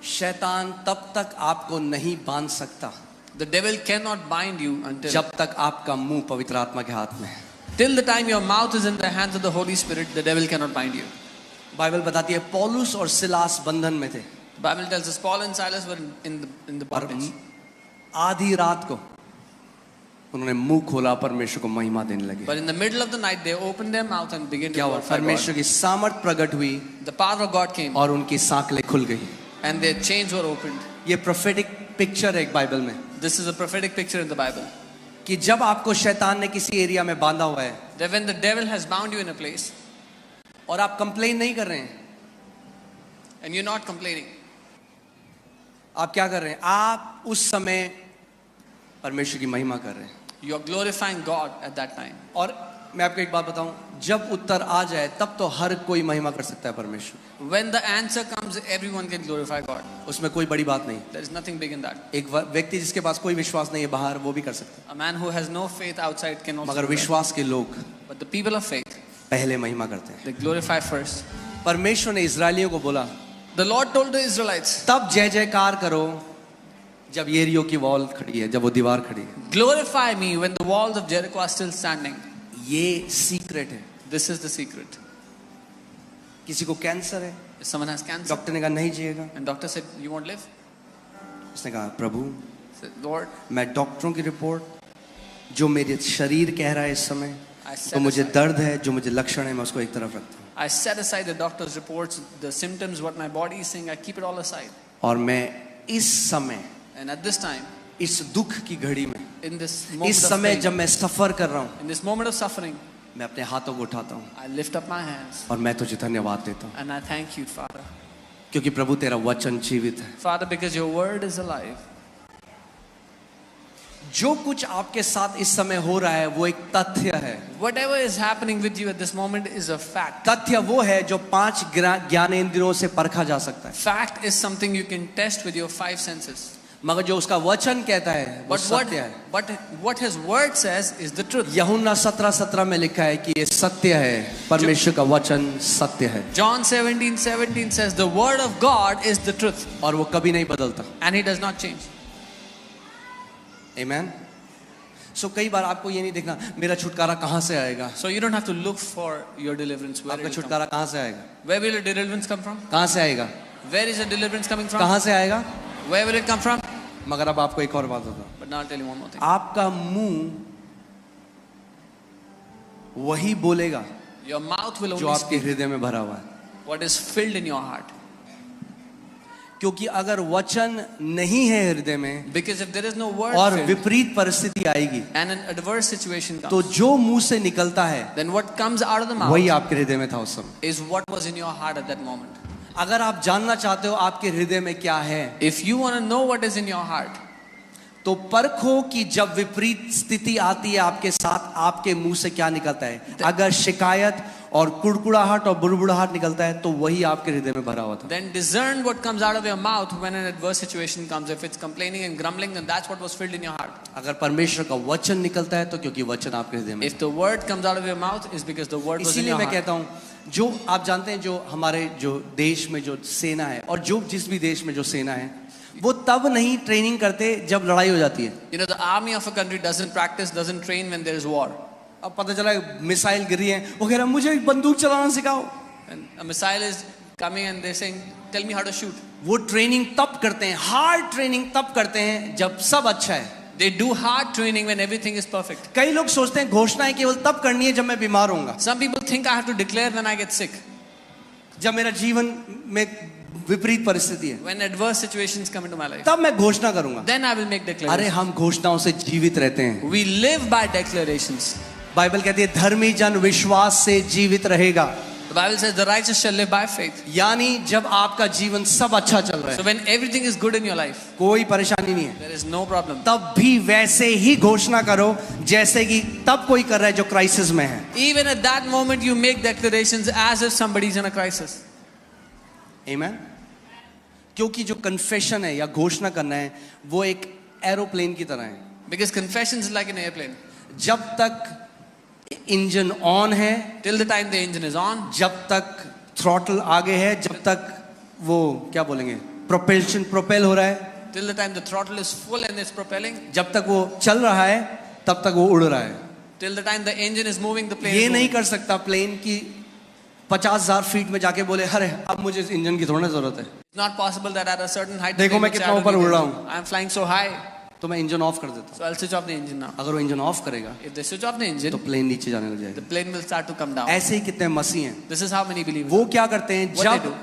शैतान तब तक आपको नहीं बांध सकता The devil cannot bind you until जब तक आपका मुंह पवित्र आत्मा के हाथ में है. till the time your mouth is in the hands of the Holy Spirit. The devil cannot bind you. Bible बताती है पौलुस और सिलास बंधन में थे. The Bible tells us Paul and Silas were in the bondage. आधी रात को उन्होंने मुंह खोला, परमेश्वर को महिमा देने लगे. But in the middle of the night they opened their mouth and began to क्या हुआ? glorify परमेश्वर God. की सामर्थ प्रकट हुई The power of God came और उनकी सांकलें खुल गई. and their chains were opened. ये प्रोफेटिक पिक्चर है एक बाइबल में This is a prophetic picture in the Bible. कि जब आपको शैतान ने किसी एरिया में बांधा हुआ है That when the devil has bound you in a place और आप कंप्लेन नहीं कर रहे हैं, and you're not complaining, आप क्या कर रहे हैं? आप उस समय परमेश्वर की महिमा कर रहे हैं. you're glorifying God at that time. और मैं आपको एक बात बताऊं, जब उत्तर आ जाए तब तो हर कोई महिमा कर सकता है परमेश्वर. When the answer comes, everyone can glorify God. उसमें कोई बड़ी बात नहीं. There is nothing big in that. एक व्यक्ति जिसके पास कोई विश्वास नहीं है बाहर, वो भी कर सकता है. A man who has no faith outside can also मगर do that. विश्वास के लोग But the people of faith, पहले महिमा करते हैं. they glorify first. परमेश्वर ने इजरायलियों को बोला The Lord told the Israelites, तब जय जयकार करो जब यरीहो की वॉल खड़ी है, जब वो दीवार खड़ी है. glorify me when the walls of Jericho are still standing. ये सीक्रेट है. This is the secret. किसी को कैंसर है, If someone has cancer doctor ने कहा नहीं जिएगा. and doctor said you won't live, उसने कहा प्रभु said, Lord, मैं डॉक्टरों की रिपोर्ट जो मेरे शरीर कह रहा है इस समय, I तो set मुझे aside, दर्द है, जो मुझे लक्षण है मैं उसको एक तरफ रखता हूँ. I set aside the doctor's reports, the symptoms, what my body is saying, I keep it all aside. और मैं इस समय, And at this time, इस दुख की घड़ी में, in this moment इस of समय pain, जब मैं सफर कर रहा हूँ, in this moment of suffering, मैं अपने हाथों को उठाता हूँ I lift up my hands और मैं तुझे धन्यवाद देता हूँ, and I thank you, Father. क्योंकि प्रभु तेरा वचन जीवित है. Father, because your word is alive. जो कुछ आपके साथ इस समय हो रहा है वो एक तथ्य है. Whatever is happening with you at this moment is a fact. तथ्य वो है जो 5 ज्ञानेंद्रियों से परखा जा सकता है. Fact is something you can test with your 5 senses. मगर जो उसका वचन कहता है वो सत्य है. But what his word says is the truth. यूहन्ना 17:17 में लिखा है कि ये सत्य है, परमेश्वर का वचन सत्य है. John 17:17 says the word of God is the truth. और वो कभी नहीं बदलता. And he does not change. Amen. So कई बार आपको ये नहीं देखना मेरा छुटकारा कहाँ से आएगा. So you don't have to look for your deliverance. Where आपका it will come. छुटकारा कहाँ से आएगा? Where will your deliverance come from? कहाँ से आएगा? Where is your deliverance coming from? कहाँ से आएगा? Where will it come from? मगर अब आपको एक और बात बताऊं. But now I'll tell you one more thing. आपका मुंह वही बोलेगा Your mouth will जो only आपके speak हृदय में भरा हुआ है. what is filled in your heart. क्योंकि अगर वचन नहीं है हृदय में Because if there is no word और filled विपरीत परिस्थिति आएगी and an adverse situation comes, तो जो मुंह से निकलता है then what comes out of the mouth वही आपके हृदय में था उस समय. is what was in your heart at that moment. अगर आप जानना चाहते हो आपके हृदय में क्या है, If you want to know what is in your heart, तो परखो कि जब विपरीत स्थिति आती है आपके साथ आपके मुंह से क्या निकलता है. अगर शिकायत और कुड़कुड़ाहट और बुड़बुड़ाहट निकलता है तो वही आपके हृदय में भरा हुआ था. then discern what comes out of your mouth when an adverse situation comes. If it's complaining and grumbling, then that's what was filled in your heart. अगर परमेश्वर का वचन निकलता है तो क्योंकि वचन आपके हृदय में. If the word comes out of your mouth, is because the word was in इसीलिए your मैं heart. कहता हूँ जो आप जानते हैं जो हमारे जो देश में जो सेना है और जो जिस भी देश में जो सेना है वो तब नहीं ट्रेनिंग करते जब लड़ाई हो जाती है. You know, the army of a country doesn't practice, doesn't train when there is war. अब पता चला मिसाइल गिरी है, वो कह रहा है मुझे बंदूक चलाना सिखाओ. And a missile is coming and they're saying, tell me how to shoot. वो ट्रेनिंग तब करते हैं, हार्ड ट्रेनिंग तब करते हैं जब सब अच्छा है. They do hard training when everything is perfect. कई लोग सोचते हैं घोषणाएं केवल तब करनी है जब मैं बीमार होऊंगा, Some people think I have to declare when I get sick, जब मेरा जीवन में विपरीत परिस्थिति है when adverse situations come into my life. तब मैं घोषणा करूंगा. Then I will make अरे declarations. हम घोषणाओं से जीवित रहते हैं. We live by declarations. Bible कहती है धर्मी जन विश्वास से जीवित रहेगा. The Bible says the righteous shall live by faith. यानी जब आपका जीवन सब अच्छा चल रहा So है, when everything is good in your life, कोई परेशानी नहीं है, there is no problem. तब भी वैसे ही घोषणा करो जैसे कि तब कोई कर रहा है जो क्राइसिस में है. Even at that moment you make declarations as if somebody is in a crisis. आमीन. क्योंकि जो कन्फेशन है या घोषणा करना है वो एक एरोप्लेन की तरह है. Because confession is like an airplane. जब तक इंजन ऑन है, Till the time the engine is on, जब तक थ्रॉटल आगे है, जब तक वो क्या बोलेंगे प्रोपेल हो रहा है, till the time the throttle is full and it's propelling, जब तक वो चल रहा है तब तक वो उड़ रहा है. till the time the engine is moving, the plane ये is नहीं moving. कर सकता प्लेन की 50,000 फीट में जाके बोले अरे अब मुझे इस इंजन की थोड़ा जरूरत है, It's not possible that at a certain height, देखो the मैं plane कितना will ऊपर say, उड़ रहा हूँ. I'm flying so high, तो मैं इंजन ऑफ कर देता हूँ. so I'll switch off the engine now. अगर वो इंजन ऑफ करेगा If they switch off the engine, तो प्लेन नीचे जाने लग the जाएगा. plane will start to come down. ऐसे ही कितने मसीह हैं, This is how many believers. वो क्या करते हैं What they जब do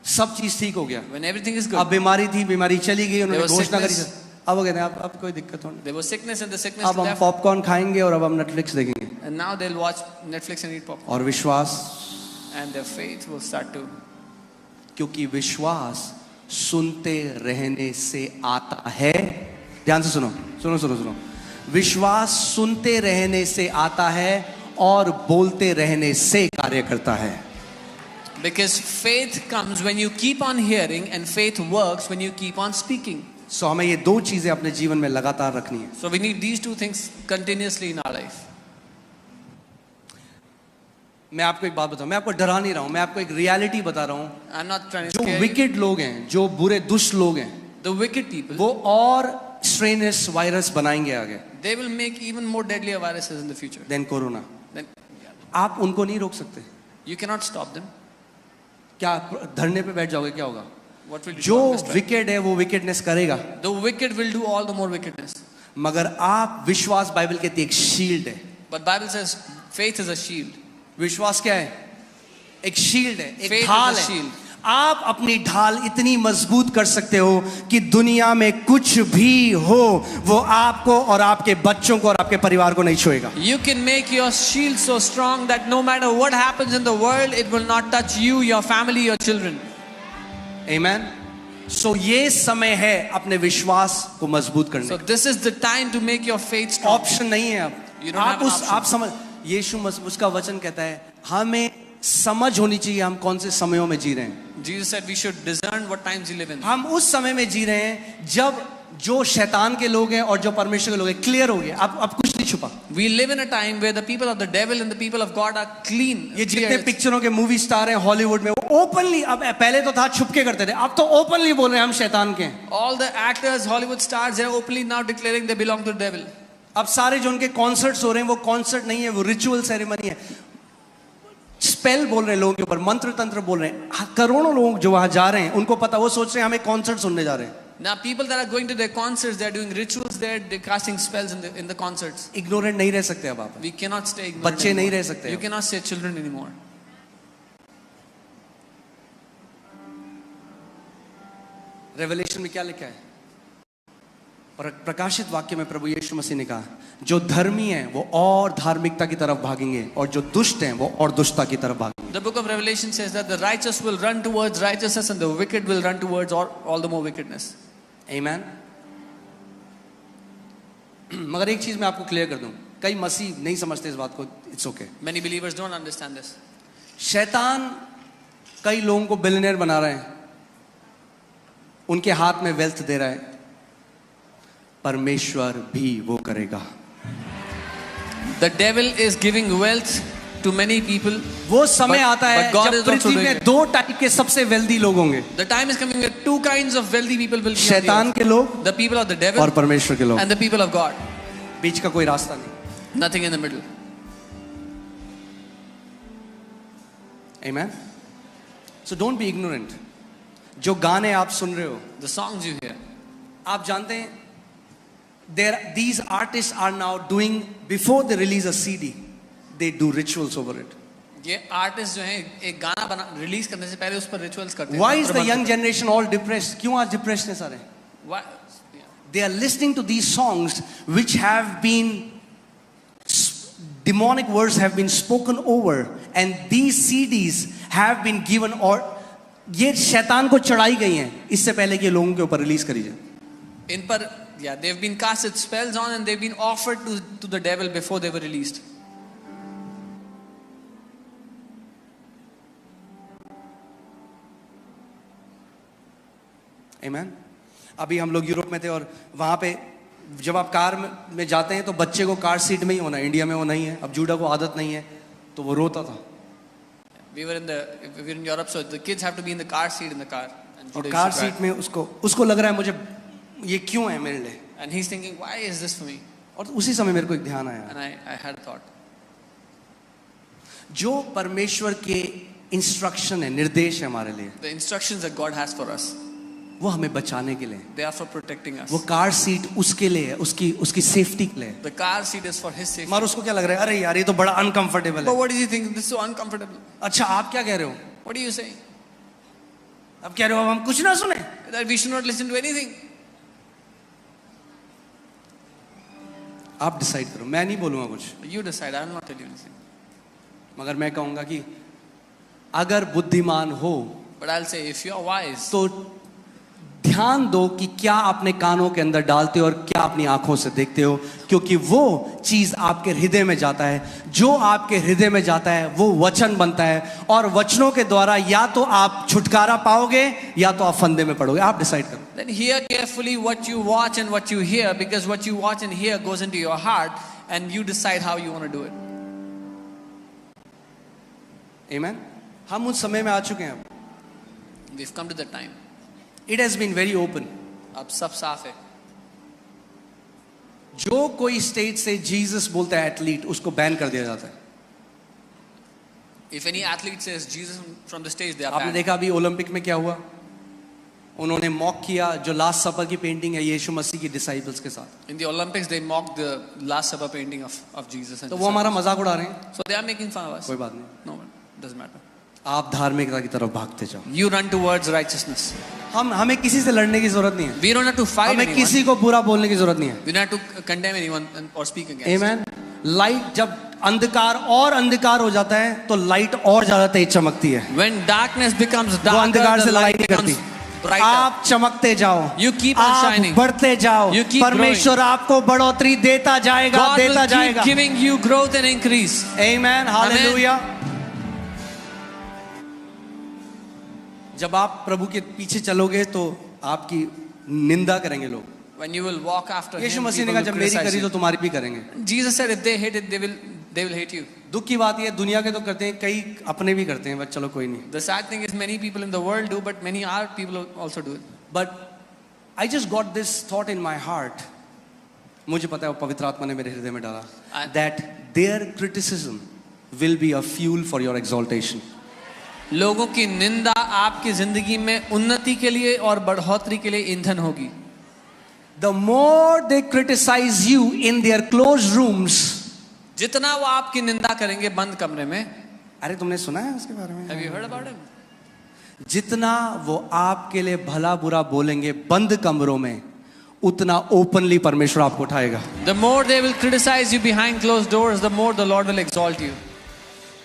सब चीज ठीक हो गया, when everything is अब good. बीमारी थी, बीमारी चली गई, उन्होंने There was घोषणा करी, sickness. अब वो कहते हैं अब कोई दिक्कत नहीं, There was sickness and the sickness अब हम left, पॉपकॉर्न खाएंगे और अब हम नेटफ्लिक्स देखेंगे. and now they'll watch Netflix and eat popcorn, और विश्वास, and their faith will start to. क्योंकि विश्वास सुनते रहने से आता है. ध्यान से सुनो सुनो सुनो सुनो. विश्वास सुनते रहने से आता है और बोलते रहने से कार्य करता है. Because faith comes when you keep on hearing, and faith works when you keep on speaking. सो हमें ये दो चीजें अपने जीवन में लगातार रखनी है. So we need these two things continuously in our life. मैं आपको एक बात बताऊं, मैं आपको डरा नहीं रहा हूं, मैं आपको एक रियलिटी बता रहा हूं. I'm not trying to जो scare you. विकेट लोग हैं, जो बुरे दुष्ट लोग हैं, The wicked people, वो और स्ट्रेनस वायरस बनाएंगे आगे they will make even more deadlier viruses in the future. Then corona. Then आप उनको नहीं रोक सकते. you cannot stop them. क्या धरने पे बैठ जाओगे, क्या होगा? What will you जो do? Destroy. विकेट है वो विकेटनेस करेगा, The wicked will do all the more wickedness. मगर आप विश्वास, बाइबल कहती है एक शील्ड है. But Bible says faith is a shield. विश्वास क्या है? एक शील्ड है, एक Faith is ढाल a है. shield. आप अपनी ढाल इतनी मजबूत कर सकते हो कि दुनिया में कुछ भी हो वो आपको और आपके बच्चों को और आपके परिवार को नहीं छुएगा. You can make your shield so strong that no matter what happens in the world, it will not touch you, your family, your children. Amen. सो ये समय है अपने विश्वास को मजबूत करने So का. this is the time to make your faith strong. Option नहीं है अब. You don't have आप an उस option. आप समझ, यीशु मसीह उसका वचन कहता है हमें समझ होनी चाहिए हम कौन से समयों में जी रहे हैं. Jesus said we should discern what times we live in. हम उस समय में जी रहे हैं जब जो शैतान के लोग हैं और जो परमेश्वर के लोग हैं क्लियर हो गए. अब कुछ नहीं छुपा. We live in a time where the people of the devil and the people of God are clean. ये clear. जितने पिक्चरों के मूवी स्टार हैं हॉलीवुड में वो ओपनली, अब पहले तो था छुपके करते थे, अब तो ओपनली बोल रहे हैं हम शैतान के हैं. All the actors, Hollywood stars, they are openly now declaring they belong to the devil. अब सारे जो उनके कॉन्सर्ट्स हो रहे हैं वो कॉन्सर्ट नहीं है, वो रिचुअल सेरेमनी है. स्पेल बोल रहे हैं लोगों के ऊपर, मंत्र तंत्र बोल रहे हैं. करोड़ों लोग जो वहां जा रहे हैं उनको पता, वो सोच रहे हैं हमें कॉन्सर्ट सुनने जा रहे हैं. Now people that are going to their concerts, they are doing rituals there, they're casting spells in the concerts. Ignorant नहीं रह सकते अब आप. We cannot stay ignorant बच्चे नहीं anymore. रह सकते You अब. cannot say children anymore. Revelation में क्या लिखा है? प्रकाशित वाक्य में प्रभु यीशु मसीह ने कहा जो धर्मी हैं वो और धार्मिकता की तरफ भागेंगे और जो दुष्ट हैं वो और दुष्टता की तरफ भागेंगे. The book of Revelation says that the righteous will run towards righteousness and the wicked will run towards all the more wickedness. Amen. मगर एक चीज मैं आपको क्लियर कर दूं, कई मसीह नहीं समझते इस बात को. It's okay. Many believers don't understand this. शैतान कई लोगों को बिलियनर बना रहे हैं, उनके हाथ में वेल्थ दे रहा है. परमेश्वर भी वो करेगा. The devil is giving wealth to many people. वो समय आता है but God जब is also पृथ्वी doing में it. दो टाइप के सबसे वेल्दी लोग होंगे. The time is coming where two kinds of wealthy people will be on the शैतान earth. के लोग The people of the devil और परमेश्वर के लोग. and the people of God. बीच का कोई रास्ता नहीं. Nothing in the middle. Amen. So don't be ignorant. जो गाने आप सुन रहे हो, The songs you hear. आप जानते हैं these artists are now doing, before they release a CD, they do rituals over it. ये आर्टिस्ट जो हैं एक गाना बना रिलीज करने से पहले उस पर रिचुअल्स करते हैं. Why is the young generation all depressed? क्यों आज डिप्रेशन है सारे? Why? They are listening to these songs which have been demonic words have been spoken over, and these CDs have been given, और ये शैतान को चढ़ाई गई हैं इससे पहले कि लोगों के ऊपर रिलीज करी जाए. इन पर they've been casted spells on and they've been offered to the devil before they were released. Amen. अभी हम लोग यूरोप में थे और वहां पे जब आप कार में जाते हैं तो बच्चे को कार सीट में ही होना है. इंडिया में वो नहीं है. अब जूडा को आदत नहीं है तो वो रोता था. We were in Europe, so the kids have to be in the car seat in the car. And और Judah car used to cry. Seat में उसको लग रहा है मुझे ये क्यों है मेरे लिए, And he's thinking, why is this for me? और उसी समय मेरे को एक ध्यान आया, And I had a thought. जो परमेश्वर के इंस्ट्रक्शन है, निर्देश है हमारे लिए, The instructions that God has for us, वो हमें बचाने के लिए, they are for protecting us. वो कार सीट उसके लिए है, उसकी सेफ्टी के लिए। The car seat is for his safety. मगर उसको क्या लग रहा है, अरे यार ये तो बड़ा अनकंफर्टेबल But है। what is he thinking? This is so uncomfortable. अच्छा आप क्या कह रहे हो, What are you saying? अब कह रहे हो अब हम कुछ ना सुने, That we should not listen to anything. आप डिसाइड करो, मैं नहीं बोलूंगा कुछ, You decide. I will not tell you anything. मगर मैं कहूंगा कि अगर बुद्धिमान हो But I'll say, if you are wise, तो ध्यान दो कि क्या अपने कानों के अंदर डालते हो और क्या अपनी आंखों से देखते हो, क्योंकि वो चीज आपके हृदय में जाता है, जो आपके हृदय में जाता है वो वचन बनता है, और वचनों के द्वारा या तो आप छुटकारा पाओगे या तो आप फंदे में पड़ोगे। आप डिसाइड करो। then hear carefully what you watch and what you hear, because what you watch and hear goes into your heart, and you decide how you want to do it. आमीन। हम उस समय में आ चुके हैं, We've come to the time. It has been very open. अब सब साफ है। जो कोई स्टेज से जीसस बोलता है एथलीट, उसको बैन कर दिया जाता है। If any athlete says Jesus from the stage, they are आपने banned. देखा अभी ओलंपिक में क्या हुआ, उन्होंने मॉक किया जो लास्ट सपर की पेंटिंग है यीशु मसीह की डिसाइपल्स के साथ, In the Olympics, they mocked the Last Supper painting of Jesus. And तो वो हमारा मजाक उड़ा रहे हैं। so they are making fun of us. कोई बात नहीं, No, it doesn't matter. आप धार्मिकता की तरफ भागते जाओ। You run towards righteousness. हमें किसी से लड़ने की जरूरत नहीं है, We don't have to fight हमें anyone. किसी को बुरा बोलने की जरूरत नहीं है। We don't have to condemn anyone or speak against. आमीन। लाइट जब अंधकार और अंधकार हो जाता है तो लाइट और ज्यादा तेज चमकती है, When darkness becomes वो darker, अंधकार the से लड़ाई light नहीं becomes करती। brighter. आप चमकते जाओ, You keep on आप shining. बढ़ते जाओ, You keep परमेश्वर आपको बढ़ोतरी देता जाएगा, God will देता keep जाएगा। giving you growth and increase. आमीन, हालेलुया। जब आप प्रभु के पीछे चलोगे तो आपकी निंदा करेंगे लोग। When you will walk after Yeshu him, मसीह ने people कहा will जब मेरी criticize करी तो you. तुम्हारी भी करेंगे। Jesus said, if they hate it, they will hate you. दुख की बात ये है, दुनिया के तो करते हैं, कई अपने भी करते हैं, बट चलो कोई नहीं। The sad thing is, many people in the world do, but many other people also do it. But I just got this thought in my heart, मुझे पता है वो पवित्र आत्मा ने मेरे हृदय में डाला, that their criticism will be a fuel for your exaltation. लोगों की निंदा आपकी जिंदगी में उन्नति के लिए और बढ़ोतरी के लिए ईंधन होगी। The more they criticize you in their closed rooms, जितना वो आपकी निंदा करेंगे बंद कमरे में, अरे तुमने सुना है उसके बारे में, have you heard about him? जितना वो आपके लिए भला बुरा बोलेंगे बंद कमरों में, उतना ओपनली परमेश्वर आपको उठाएगा। The more they will criticize you behind closed doors, the more the Lord will exalt you.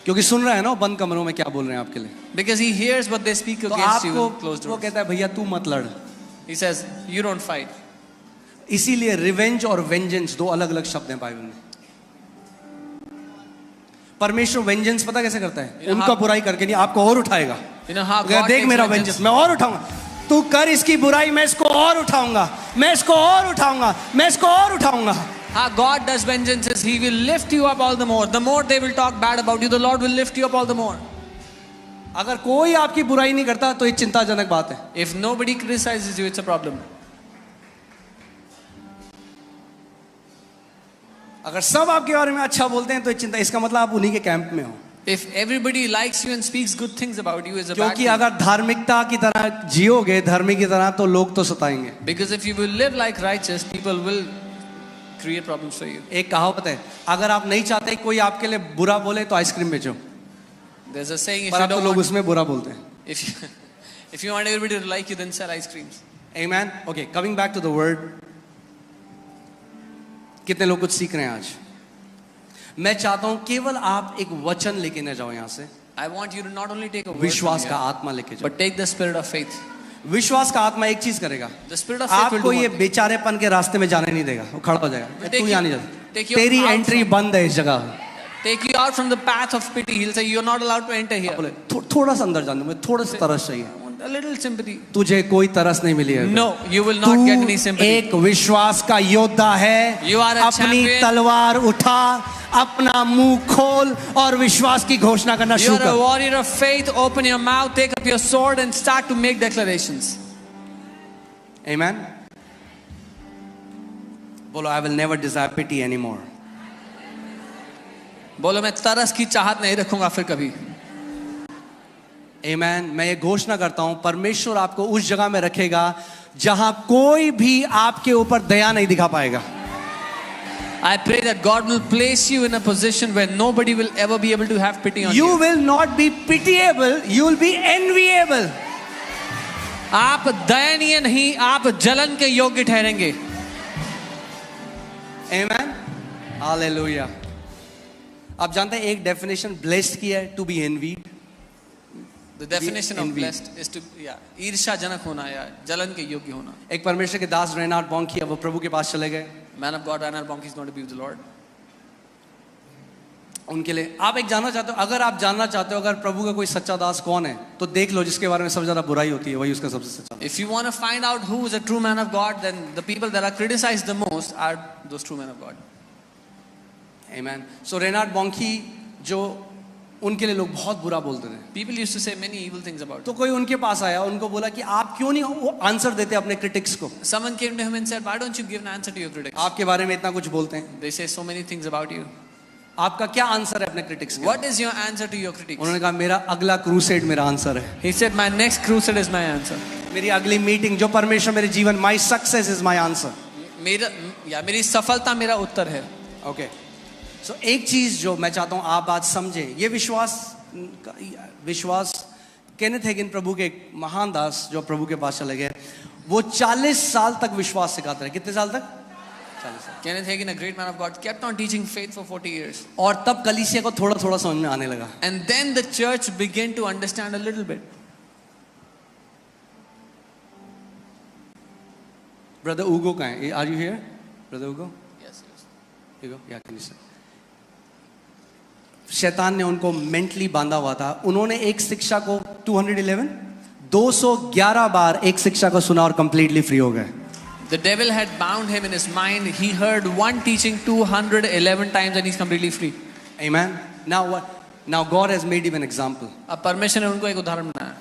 क्योंकि सुन रहा है ना बंद कमरों में क्या बोल रहे हैं आपके लिए, Because he hears what they speak तो against you आपको in closed वो doors. कहता है भैया तू मत लड़। He says, you don't fight. इसीलिए रिवेंज और वेंजेंस दो अलग अलग शब्द हैं बाइबल में। परमेश्वर वेंजेंस पता कैसे करता है, You know उनका how- बुराई करके नहीं, आपको और उठाएगा। You know how अगर God देख takes मेरा vengeance? वेंजेंस, मैं और उठाऊंगा, तू कर इसकी बुराई, मैं इसको और उठाऊंगा, मैं इसको और उठाऊंगा, मैं इसको और उठाऊंगा। How God does vengeance is He will lift you up all the more. The more they will talk bad about you, the Lord will lift you up all the more. अगर कोई आपकी बुराई नहीं करता तो ये चिंताजनक बात है। If nobody criticizes you, it's a problem. अगर सब आपके बारे में अच्छा बोलते हैं तो ये चिंता, इसका मतलब आप उन्हीं के कैंप में हो। If everybody likes you and speaks good things about you, is a bad क्योंकि thing. अगर धार्मिकता की तरह जियोगे, धर्मी की तरह, तो लोग तो सताएंगे। Because if you will live like righteous, people will create problems for you. एक कहावत है, अगर आप नहीं चाहते कोई आपके लिए बुरा बोले तो आइसक्रीम बेचो, There's a saying, if पर you आप तो don't लोग want, उसमें बुरा बोलते हैं। if you want everybody to like you, then sell ice creams. Amen. Okay, coming back to the word. कितने लोग कुछ सीख रहे हैं आज? मैं चाहता हूं केवल आप एक वचन लेके न जाओ यहां से, I want you to not only take a word विश्वास from का here, आत्मा लेके जाओ। but take the spirit of faith. विश्वास का आत्मा एक चीज करेगा, The spirit of faith will आपको do ये one thing. बेचारेपन के रास्ते में जाने नहीं देगा, वो खड़ा हो जाएगा, Take तू you- यहाँ नहीं take जा, you तेरी out एंट्री from- बंद है इस जगह। Take you out from the path of pity. He'll say, you're not allowed to enter here. बोले थोड़ा सा अंदर जाने, मुझे थोड़ा सा तरस चाहिए। A little sympathy. तुझे कोई तरस नहीं मिली है। No, you will not get any तू sympathy. एक विश्वास का योद्धा है, You are a अपनी champion. तलवार उठा, अपना मुंह खोल और विश्वास की घोषणा करना शुरू You're a कर। warrior of faith. Open your mouth, take up your sword, and start to make declarations. Amen. बोलो, I will never desire pity anymore. बोलो, मैं तरस की चाहत नहीं रखूंगा फिर कभी. Amen. मैं ये घोषणा करता हूं, परमेश्वर आपको उस जगह में रखेगा जहां कोई भी आपके ऊपर दया नहीं दिखा पाएगा. I pray that God will place you in a position where nobody will ever be able to have pity on you. You will not be pitiable, you will be enviable. आप दयनीय नहीं, आप जलन के योग्य ठहरेंगे. Amen. Hallelujah. आप जानते हैं एक डेफिनेशन ब्लेस्ड की है, to be envied. The definition of envy. blessed is to ईर्ष्याजनक होना या जलन के योग्य होना. एक परमेश्वर के दास रेनार्ड बॉन्की, वो प्रभु के पास चले गए. Man of God Reinhard Bonnke is going to be with the Lord. उनके लिए आप एक जानना चाहते हो, अगर आप जानना चाहते हो अगर प्रभु का कोई सच्चा दास कौन है, तो देख लो जिसके बारे में सबसे ज्यादा बुराई होती है वही उसका सबसे सच्चा. If you want to find out who is a true man of God, then the people that are criticized the most are those true men of God. Amen. So Reinhard Bonnke जो उनके लिए लोग बहुत बुरा बोलते थे, People used to say many evil things about तो him. कोई उनके पास आया, उनको बोला कि आप क्यों नहीं आंसर देते अपने क्रिटिक्स को, Someone came to him and said, "Why don't you give an answer to your critics? आपके बारे में इतना कुछ बोलते हैं, They say so many things about you. आपका क्या आंसर है अपने क्रिटिक्स के? What is your answer to your critics?" उन्होंने कहा मेरा अगला क्रूसेड मेरा आंसर है, He said, "My next crusade is my answer. मेरी अगली मीटिंग जो परमेश्वर मेरे जीवन, my success is my answer." मेरी सफलता मेरा उत्तर है. ओके, सो एक चीज जो मैं चाहता हूं आप आज समझे, ये विश्वास केनेथ हेगिन प्रभु के एक महान दास जो प्रभु के पास चले गए, वो 40 साल तक विश्वास सिखाते रहे. कितने साल तक? 40 साल. Kenneth Hagin, a great man of God, kept on teaching faith for 40 years. और तब कलीसिया को थोड़ा थोड़ा समझ में आने लगा. And then the church began to understand a little bit. Brother उगो कहाँ है? आर यू हियर ब्रदर उगो? Yes, yes. उगो या कलीसिया. शैतान ने उनको मेंटली बांधा हुआ था. उन्होंने एक शिक्षा को 211 बार एक शिक्षा को सुना और कंप्लीटली फ्री हो गए. The devil had bound him in his mind. He heard one teaching 211 times and he's completely free. Amen. Now what? Now God has made him an example. अब परमेश्वर ने उनको एक उदाहरण बनाया.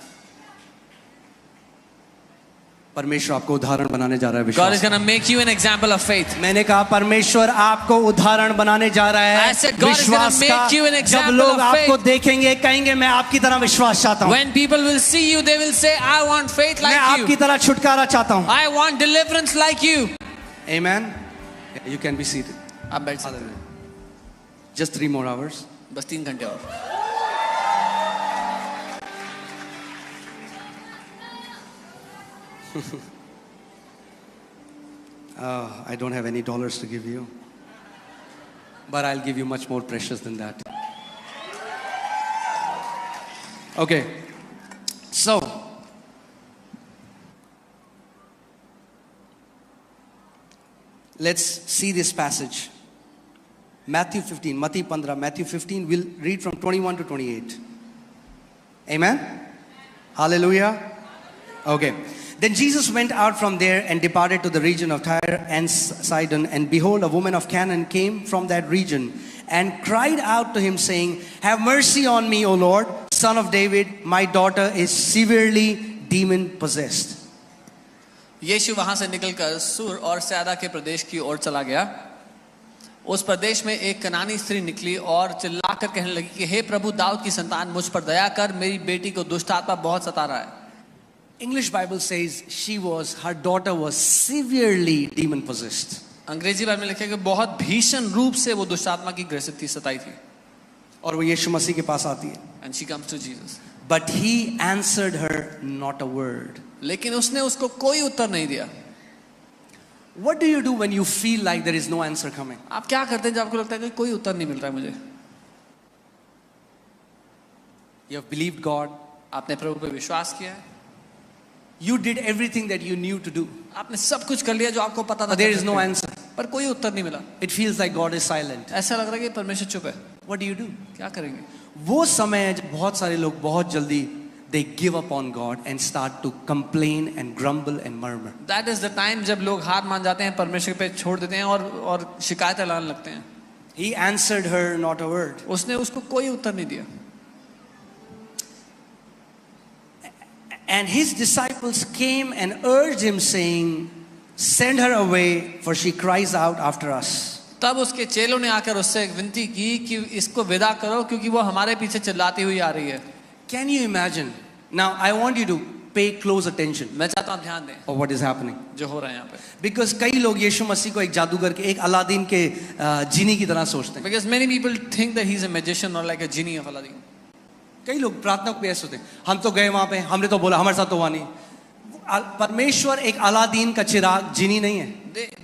परमेश्वर आपको उदाहरण बनाने जा रहा है God is विश्वास. going to make you an example of faith. मैंने कहा परमेश्वर आपको उदाहरण बनाने जा रहा है I said God is विश्वास gonna का. make you an जब example लोग of आपको faith. देखेंगे कहेंगे मैं आपकी तरह विश्वास चाहता हूँ, When people will see you, they will say, "I want faith मैं like आपकी you. तरह छुटकारा चाहता हूँ. I want deliverance like you." Amen. You can be seated. आप बैठ सकते हैं. Just 3 more hours. बस 3 घंटे और. I don't have any dollars to give you, but I'll give you much more precious than that. Okay, so let's see this passage. Matthew 15, Mati 15, Matthew 15, we'll read from 21 to 28. Amen? Hallelujah. Okay. Then Jesus went out from there and departed to the region of Tyre and Sidon. And behold, a woman of Canaan came from that region and cried out to him, saying, "Have mercy on me, O Lord, son of David. My daughter is severely demon-possessed." यीशु वहां से निकलकर सूर और सैदा के प्रदेश की ओर चला गया. उस प्रदेश में एक कनानी स्त्री निकली और चिल्लाकर कहने लगी कि हे प्रभु दाऊद की संतान, मुझ पर दया कर, मेरी बेटी को दुष्ट आत्मा बहुत सता रहा है. English Bible says her daughter was severely demon-possessed. अंग्रेजी बाइबल में लिखा है कि बहुत भीषण रूप से वो दुष्ट आत्मा की ग्रसित थी, सताई थी. और वो यीशु मसीह के पास आती है. And she comes to Jesus. But he answered her not a word. लेकिन उसने उसको कोई उत्तर नहीं दिया. What do you do when you feel like there is no answer coming? आप क्या करते हैं जब आपको लगता है कि कोई उत्तर नहीं मिल रहा है मुझे? You have believed God. आपने प्रभु पे विश्वास किया है. You did everything that you knew to do. आपने सब कुछ कर लिया जो आपको पता था. But there is no answer. पर कोई उत्तर नहीं मिला. It feels like God is silent. ऐसा लग रहा है कि परमेश्वर चुप है. What do you do? क्या करेंगे? वो समय है जब बहुत सारे लोग बहुत जल्दी they give up on God and start to complain and grumble and murmur. That is the time जब लोग हार मान जाते हैं, परमेश्वर पे छोड़ देते हैं और शिकायतें लाने लगते हैं. He answered her not a word. उसने उसको कोई उत्तर नहीं दिया. And his disciples came and urged him, saying, "Send her away, for she cries out after us." तब उसके चेलों ने आकर उससे विनती की कि इसको विदा करो क्योंकि वो हमारे पीछे चिल्लाती हुई आ रही है. Can you imagine? Now I want you to pay close attention मैं चाहता हूँ ध्यान दें of what is happening. जो हो रहा है यहाँ पे. Because कई लोग यीशु मसीह को एक जादूगर के, एक अलादीन के जीनी की तरह सोचते हैं. Because many people think that he's a magician or like a genie of Aladdin. कई लोग प्रार्थना को ऐसे होते हैं, हम तो गए वहां पे, हमने तो बोला, हमारे साथ तो हुआ नहीं. परमेश्वर एक अलादीन का चिराग जीनी नहीं है.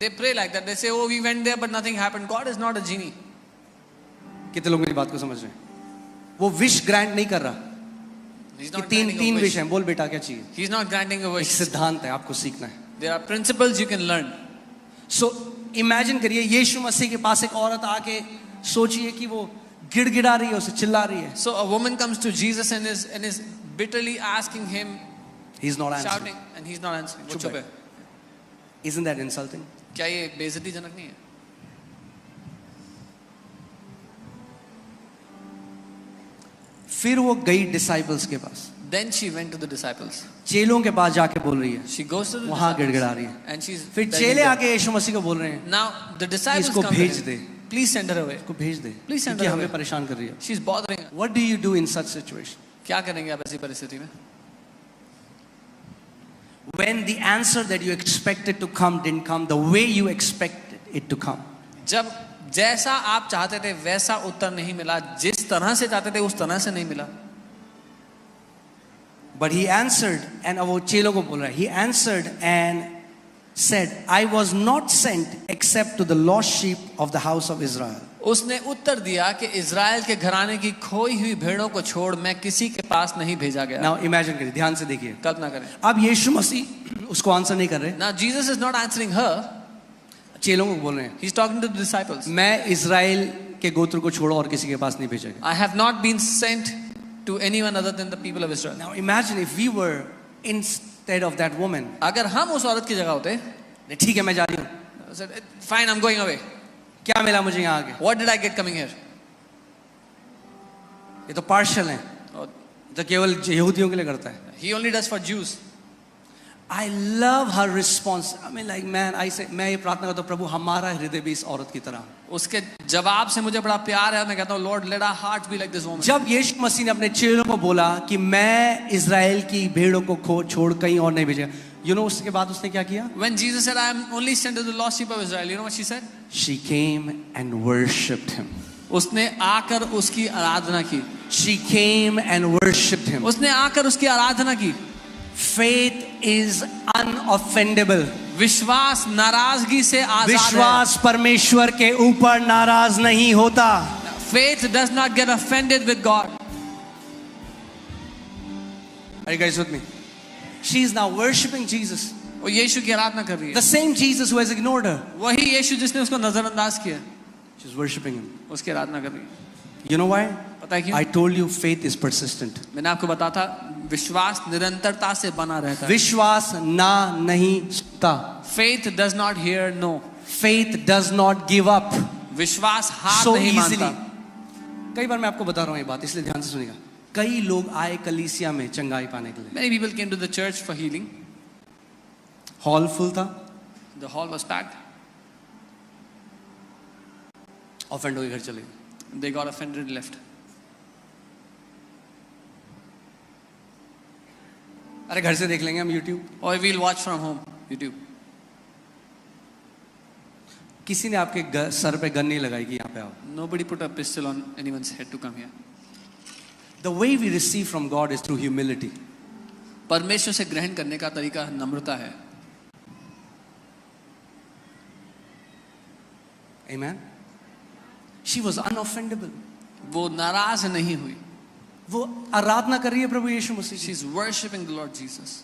They pray like that. They say, oh, we went there but nothing happened. God is not a genie. कितने लोग मेरी बात को समझ रहे हैं? वो विश ग्रांट नहीं कर रहा. He's कि not तीन granting a विश wish. हैं, बोल बेटा क्या चाहिए. He's not granting a एक wish. सिद्धांत है, आपको सीखना है. There are principles you can learn. So imagine करिए यीशु मसीह के पास एक औरत आके, सोचिए कि वो गिड़गिड़ा रही है, उसे चिल्ला रही है. So a woman comes to Jesus and is bitterly asking him, He's not answering. shouting, and he's not answering. वो चुप चुप है. है. Isn't that insulting? क्या ये बेइज्जतीजनक नहीं है? फिर वो गई डिसाइपल्स के पास. Then she went to the disciples. चेलों के पास जाके बोल रही है, She goes to the वहां disciples गिड़गिड़ा रही है. and she's फिर begging चेले them. आके यीशु मसीह को बोल रहे हैं, Now the disciples इसको come to भेज him. They. Please send her away. इसको भेज दे, Please send क्योंकि her हमें away. परेशान कर रही है. She's bothering us. What do you do in such situation? क्या करेंगे आप ऐसी परिस्थिति में? When the answer that you expected to come didn't come the way you expected it to come. जब जैसा आप चाहते थे वैसा उत्तर नहीं मिला, जिस तरह से चाहते थे उस तरह से नहीं मिला. But he answered, and वो चेलों को बोल रहा है, he answered and said, I was not sent except to the lost sheep of the house of Israel. उसने उत्तर दिया कि इज़राइल के घराने की खोई हुई भेड़ों को छोड़ मैं किसी के पास नहीं भेजा गया. Now imagine करिए, ध्यान से देखिए. कल्पना करें. अब यीशु मसीह उसको आंसर नहीं कर रहे, Now Jesus is not answering her. चेलों को बोल रहे हैं, He's talking to the disciples. मैं इजराइल के गोत्र को छोड़ो और किसी के पास नहीं भेजा गया. I have not been sent to anyone other than the people of Israel. Now imagine if we were instead of that woman. अगर हम उस औरत की जगह होते, ठीक है मैं जा रही हूँ, I said, fine, I'm going away. क्या मिला मुझे यहाँ आके? What did I get coming here? ये तो पार्शल है, Oh, तो केवल यहूदियों के लिए करता है. he only does for Jews. I love her response. I mean like man, I say मैं ये प्रार्थना करता हूँ प्रभु हमारा हृदय भी इस औरत की तरह. उसके जवाब से मुझे बड़ा प्यार है. मैं कहता हूँ Lord, let our hearts be like this woman. जब यीशु मसीह ने अपने चेलों को बोला कि मैं इजराइल की भेड़ों को छोड़ कहीं और नहीं भेजा, you know उसके बाद उसने क्या किया? When Jesus said, I am only sent to the lost sheep of Israel, you know what she said? She came and worshipped him. उसने आकर उसकी आराधना की. She came and worshipped him. उसने आकर उसकी आराधना की. Faith is unoffendable. विश्वास नाराजगी से आजाद है. विश्वास परमेश्वर के ऊपर नाराज नहीं होता. Faith does not get offended with God. Are you guys with me? She is now worshipping Jesus. वो यीशु की आराधना कर रही है. The same Jesus who has ignored her. वही यीशु जिसने उसको नजरअंदाज किया, She's worshipping him. उसकी आराधना कर रही है. You know why? पता है क्यों? I told you faith is persistent. मैंने आपको बताया था विश्वास निरंतरता से बना रहता है. विश्वास ना नहीं सुनता. Faith does not hear no. Faith does not give up विश्वास हार so नहीं easily. मानता. कई बार मैं आपको बता रहा हूँ ये बात, इसलिए ध्यान से सुनिएगा. कई लोग आए कलीसिया में चंगाई पाने के लिए. Many people came to the church for healing. Hall full था, The hall was packed. Offend होकर घर चले गए. They got offended and left. अरे घर से देख लेंगे हम YouTube. Or we'll watch from home, YouTube. किसी ने आपके सर पे गन नहीं लगाई कि यहाँ पे आओ. Nobody put a pistol on anyone's head to come here. The way we receive from God is through humility. परमेश्वर से ग्रहण करने का तरीका नम्रता है. Amen. She was unoffendable. वो नाराज नहीं हुई. वो आराधना कर रही है प्रभु यीशु मसीह की. She's worshiping the Lord Jesus.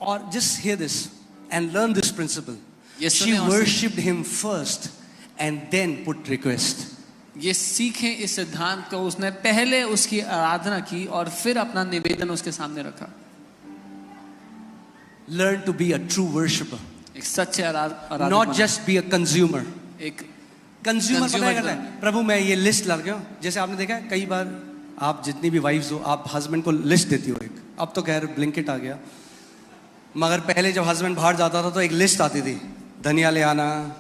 और just hear this and learn this principle. ये She सुने और worshipped him first and then put request. ये सीखें इस सिद्धांत को. उसने पहले उसकी आराधना की और फिर अपना निवेदन उसके सामने रखा. Learn to be a true worshipper, एक सच्चे आराधक. not just be a consumer. एक कंज्यूमर पता Consumer करता है, प्रभु मैं ये लिस्ट ला रहा हूँ। जैसे आपने देखा है कई बार आप जितनी भी वाइफ्स हो, आप हस्बैंड को लिस्ट देती हो एक। अब तो खैर ब्लिंकिट आ गया, मगर पहले जब हस्बैंड बाहर जाता था तो एक लिस्ट आती थी, धनिया ले आना,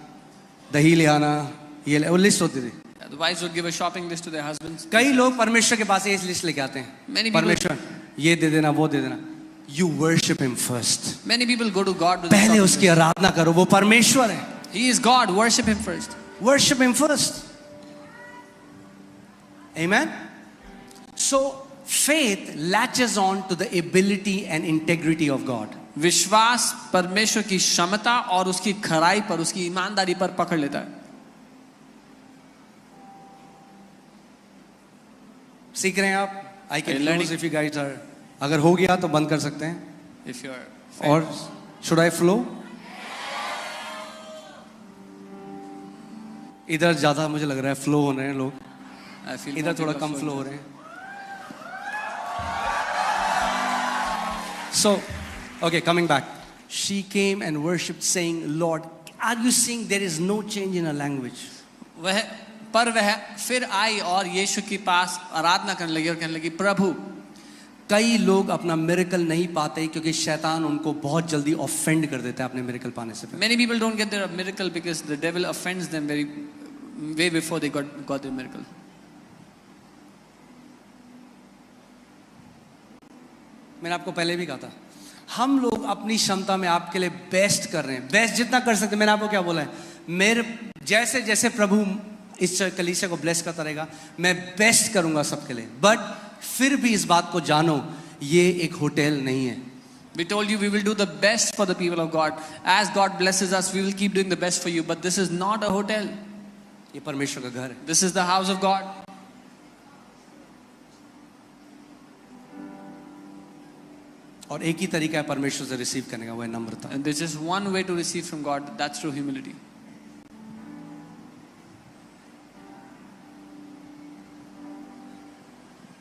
दही ले आना, वो लिस्ट होती थी। The wives would give a shopping list to their husbands. कई लोग परमेश्वर के पास ये लिस्ट लेके आते Many हैं, people- परमेश्वर ये दे देना, वो दे देना। You worship him first. Many people go to God with a पहले shopping उसकी list. आराधना करो, वो परमेश्वर है। He is God. Worship Him first. Worship him first. Amen. So faith latches on to the ability and integrity of God. विश्वास परमेश्वर की क्षमता और उसकी खराई पर, उसकी ईमानदारी पर पकड़ लेता है। सीख रहे हैं आप? I can Learning. close if you guys are. अगर हो गया तो बंद कर सकते हैं। If you are, और should I flow? इधर ज्यादा मुझे लग रहा है फ्लो हो रहे हैं लोग, I feel इधर more थोड़ा people कम are फ्लो हो flowing. रहे हैं। So, okay, coming back. She came and worshipped saying, Lord, are you seeing there is no change in her language? वह फिर आई और यीशु के पास आराधना करने लगी और कहने लगी, प्रभु। कई लोग अपना मिरेकल नहीं पाते क्योंकि शैतान उनको बहुत जल्दी ऑफेंड कर देता है अपने मिरेकल पाने से पहले। Many people don't get their miracle because the devil offends them way before they got their miracle. मैंने आपको पहले भी कहा था, हम लोग अपनी क्षमता में आपके लिए बेस्ट कर रहे हैं, बेस्ट जितना कर सकते हैं। मैंने आपको क्या बोला है, मेरे जैसे जैसे प्रभु इस कलीसिया को ब्लेस करता रहेगा, मैं बेस्ट करूंगा सबके लिए। बट फिर भी इस बात को जानो, ये एक होटल नहीं है। We told you we will do the best for the people of God. As God blesses us, we will keep doing the best for you. But this is not a hotel. ये परमेश्वर का घर है। This is the house of God. और एक ही तरीका है परमेश्वर से रिसीव करने का, वो है नम्रता। And there's just one way to receive from God. That's through humility.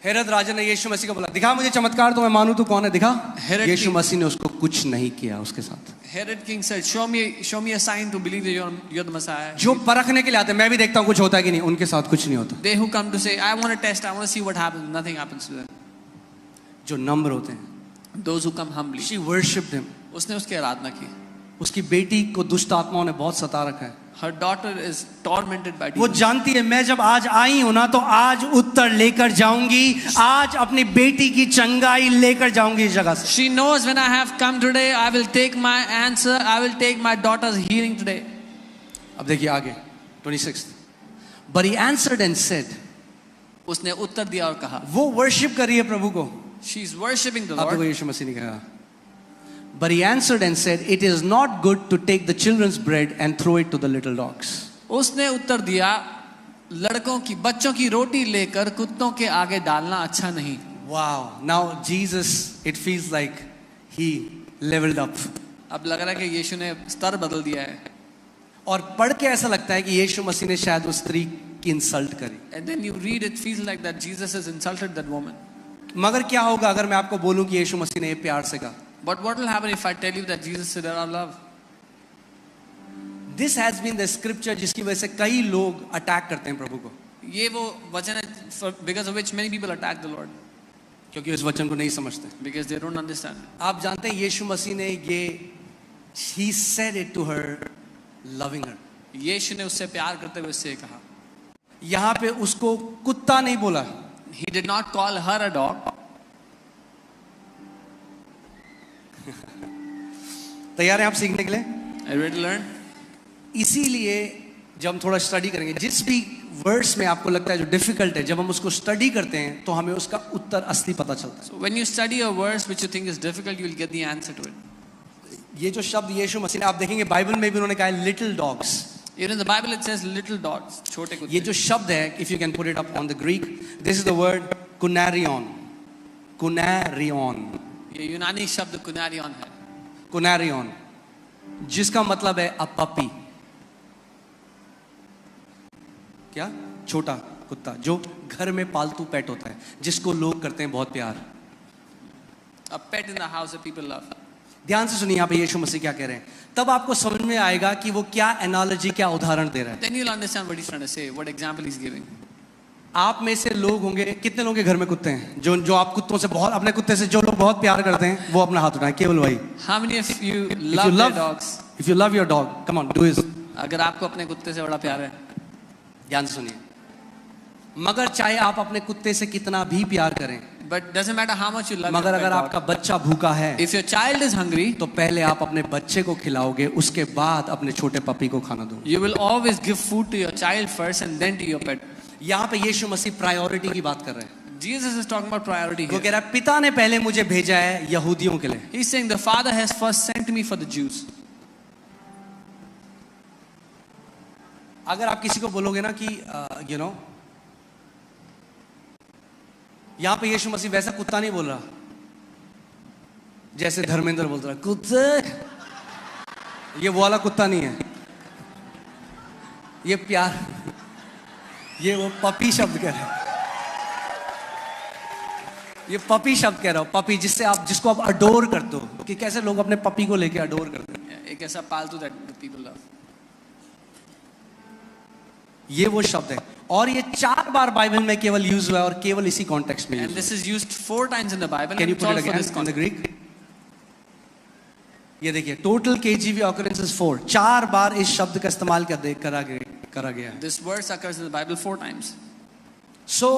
Herod राजा ने यीशु मसीह को बोला, दिखा मुझे चमत्कार तो मैं मानूं तू कौन है, दिखा। हेरोद यीशु की- मसीह ने उसको कुछ नहीं किया उसके साथ। Herod king said, show me a sign to believe that you're the Messiah. जो परखने के लिए आते हैं, मैं भी देखता हूं कुछ होता है कि नहीं, उनके साथ कुछ नहीं होता। They who come to say, I want to test, I want to see what happens. Nothing happens to them. जो नम्र होते हैं, Those who come humbly. she worshipped him. उसने उसकी आराधना की. उसकी बेटी को दुष्ट आत्माओं ने बहुत सता रखा है। Her daughter is tormented by वो demons. जानती है मैं जब आज आई हूं ना, तो आज उत्तर लेकर जाऊंगी, आज अपनी बेटी की चंगाई लेकर जाऊंगी इस जगह से। She knows when I have come today, I will take my answer. I will take my daughter's healing today. अब देखिए आगे 26। But he answered and said, उसने उत्तर दिया और कहा, वो वर्शिप कर रही है प्रभु को। she is worshiping the अब देखो Lord. यीशु मसीह ने कहा, But he answered and said, It is not good to take the children's bread and throw it to the little dogs. उसने उत्तर दिया, लड़कों की बच्चों की रोटी लेकर कुत्तों के आगे डालना अच्छा नहीं. Wow. Now Jesus, it feels like he leveled up. अब लग रहा है कि यीशु ने स्तर बदल दिया है. और पढ़ के ऐसा लगता है कि यीशु मसीह ने शायद उस स्त्री की इंसल्ट करी। And then you read it, feels like that Jesus has insulted that woman. मगर क्या होगा अगर मैं आपको बोलूं कि यीशु मसीह ने ये प्यार से कहा? But what will happen if I tell you that Jesus said out of love? This has been the scripture जिसकी वजह से कई लोग अटैक करते हैं प्रभु को, ये वो वचन है because of which many people attack the Lord क्योंकि उस वचन को नहीं समझते। because they don't understand. आप जानते हैं यीशु मसीह ने ये, he said it to her loving her. यीशु ने उससे प्यार करते हुए उससे कहा. यहाँ पे उसको कुत्ता नहीं बोला, He did not call her a dog. तैयार हैं आप सीखने के लिए? Are you ready to learn? इसीलिए जब हम थोड़ा स्टडी करेंगे, जिस भी वर्ड्स में आपको लगता है जो डिफिकल्ट है, जब हम उसको स्टडी करते हैं तो हमें उसका उत्तर असली पता चलता है। So when you study a verse which you think is difficult, you will get the answer to it. ये जो शब्द यीशु मसीह ने, आप देखेंगे बाइबल में भी उन्होंने कहा है little dogs. Even in the Bible it says little dogs, छोटे ये कुत्ते. जो शब्द है, if you can put it up on the Greek, this is the word kunarion. Kunarion, ये यूनानी शब्द कुनारियन है. कुनैरियन, जिसका मतलब है अ पपी। क्या? छोटा कुत्ता जो घर में पालतू पेट होता है, जिसको लोग करते हैं बहुत प्यार। A pet in the house that people love. ध्यान से सुनिए यहाँ पे यीशु मसीह क्या कह रहे हैं, तब आपको समझ में आएगा कि वो क्या एनालॉजी, क्या उदाहरण दे रहा है। Then you'll understand what he's trying to say, what example he's giving. आप में से लोग होंगे, कितने लोगों के घर में कुत्ते हैं, जो आप कुत्तों से बहुत, अपने कुत्ते से जो लोग बहुत प्यार करते हैं वो अपना हाथ उठाएं, केवल वही। How many of you love your dogs? If you love your dog, come on, do it. अगर आपको अपने कुत्ते से बड़ा प्यार है, ध्यान से सुनिए, मगर चाहे आप अपने कुत्ते से कितना भी प्यार करें, but doesn't matter how much you love मगर your अगर pet आपका dog. बच्चा भूखा है If your child is hungry, तो पहले आप अपने बच्चे को खिलाओगे, उसके बाद अपने छोटे पपी को खाना दो। you will always give food to your child first and then to your pet. यहाँ पे यीशु मसीह प्रायोरिटी की बात कर रहे हैं। Jesus is talking about priority वो here. कह रहा है पिता ने पहले मुझे भेजा है यहूदियों के लिए। He's saying the Father has first sent me for the Jews. अगर आप किसी को बोलोगे ना कि यू नो, यहाँ पे यीशु मसीह वैसा कुत्ता नहीं बोल रहा जैसे धर्मेंद्र बोल रहा कुत्ते, ये वो वाला कुत्ता नहीं है, ये प्यार, ये वो पपी शब्द कह रहे हैं, ये पपी शब्द कह रहा हूं, पपी जिसको आप अडोर करते हो, कि कैसे लोग अपने पपी को लेके अडोर करते हैं, एक ऐसा पालतू that the people love. ये वो शब्द है। और ये 4 बार बाइबल में केवल यूज हुआ है और केवल इसी कॉन्टेक्स्ट में And use. this is used 4 times in the Bible. Can you And it's put all it for again this in the concept. Greek? ये देखिए, टोटल केजीवी ऑकरेंसेस 4, 4 बार इस शब्द का इस्तेमाल करा गया है। This verse occurs in the Bible 4 times. सो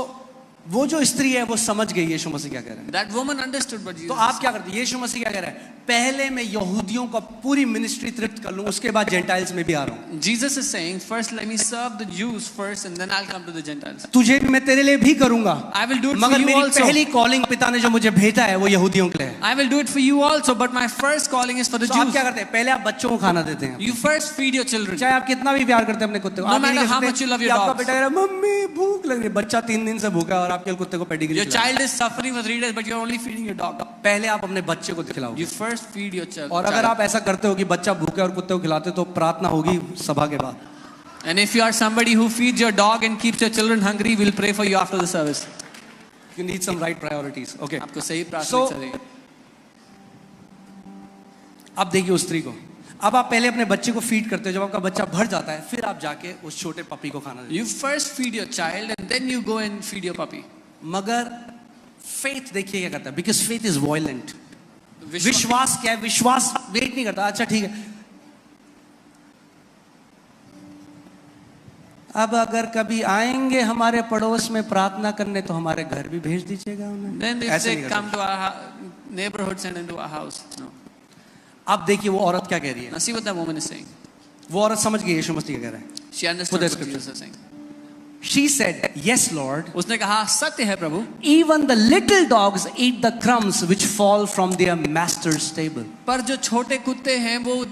वो जो स्त्री है वो समझ गई यीशु मसीह क्या कह रहे हैं। That woman understood what Jesus तो आप क्या करते हैं, यीशु मसीह क्या कह रहा है, पहले मैं यहूदियों का पूरी मिनिस्ट्री तृप्त कर लूं, उसके बाद जेंटाइल्स में भी आ रहा हूं। Jesus is saying, first let me serve the Jews first and then I'll come to the Gentiles. तुझे भी मैं तेरे लिए भी करूंगा, I will do it for मगर you मेरी also. पहली कॉलिंग पिता ने जो मुझे भेजा है वो यहूदियों के लिए है। I will do it for you also, but my first calling is for the तो आप Jews. क्या करते हैं, पहले आप बच्चों को खाना देते हैं, You first feed your children. चाहे आप कितना भी प्यार करते हैं अपने कुत्ते को। No आप ये नहीं matter कह how सकते much you love कि your आपका dogs. बेटा कह रहा है मम्मी भूख लग रही है, बच्चा 3 दिन से भूखा है और आपके कुत्ते को पेडिग्री Your खिला रहे हैं। child is suffering for 3 days, but you're only feeding your dog. पहले आप अपने बच्चे को खिलाओगे। You first feed your child. और अगर आप ऐसा करते हो कि बच्चा भूखे और कुत्ते को खिलाते हो तो प्रार्थना होगी सभा के बाद। And if you are somebody who feeds your dog and keeps your children hungry, we'll pray for you after the service. You need some right priorities. Okay. आपको सही So- प्रार्थना चाहिए. अब देखिए उस स्त्री को, अब आप पहले अपने बच्चे को फीड करते हो, जब आपका बच्चा भर जाता है फिर आप जाके उस छोटे पपी को खाना देते You first feed your child and then you go and feed your puppy. हो। मगर फेथ देखिए क्या करता है, बिकॉज फेथ इज वायलेंट। विश्वास विश्वास क्या है, विश्वास वेट नहीं करता, अच्छा ठीक है अब अगर कभी आएंगे हमारे पड़ोस में प्रार्थना करने तो हमारे घर भी भेज दीजिएगा उन्हें। Then if ऐसे they नहीं come करता। to our neighborhood, send into our house. No. अब देखिए वो औरत क्या कह रही है, Now see what that woman is saying. वो औरत समझ गई यीशु मसीह क्या कह रहा है। She understood Put what that Jesus is saying. She said, yes Lord, उसने कहा सत्य है प्रभु, even the little dogs eat the crumbs which fall from their master's table. पर जो छोटे कुत्ते हैं वो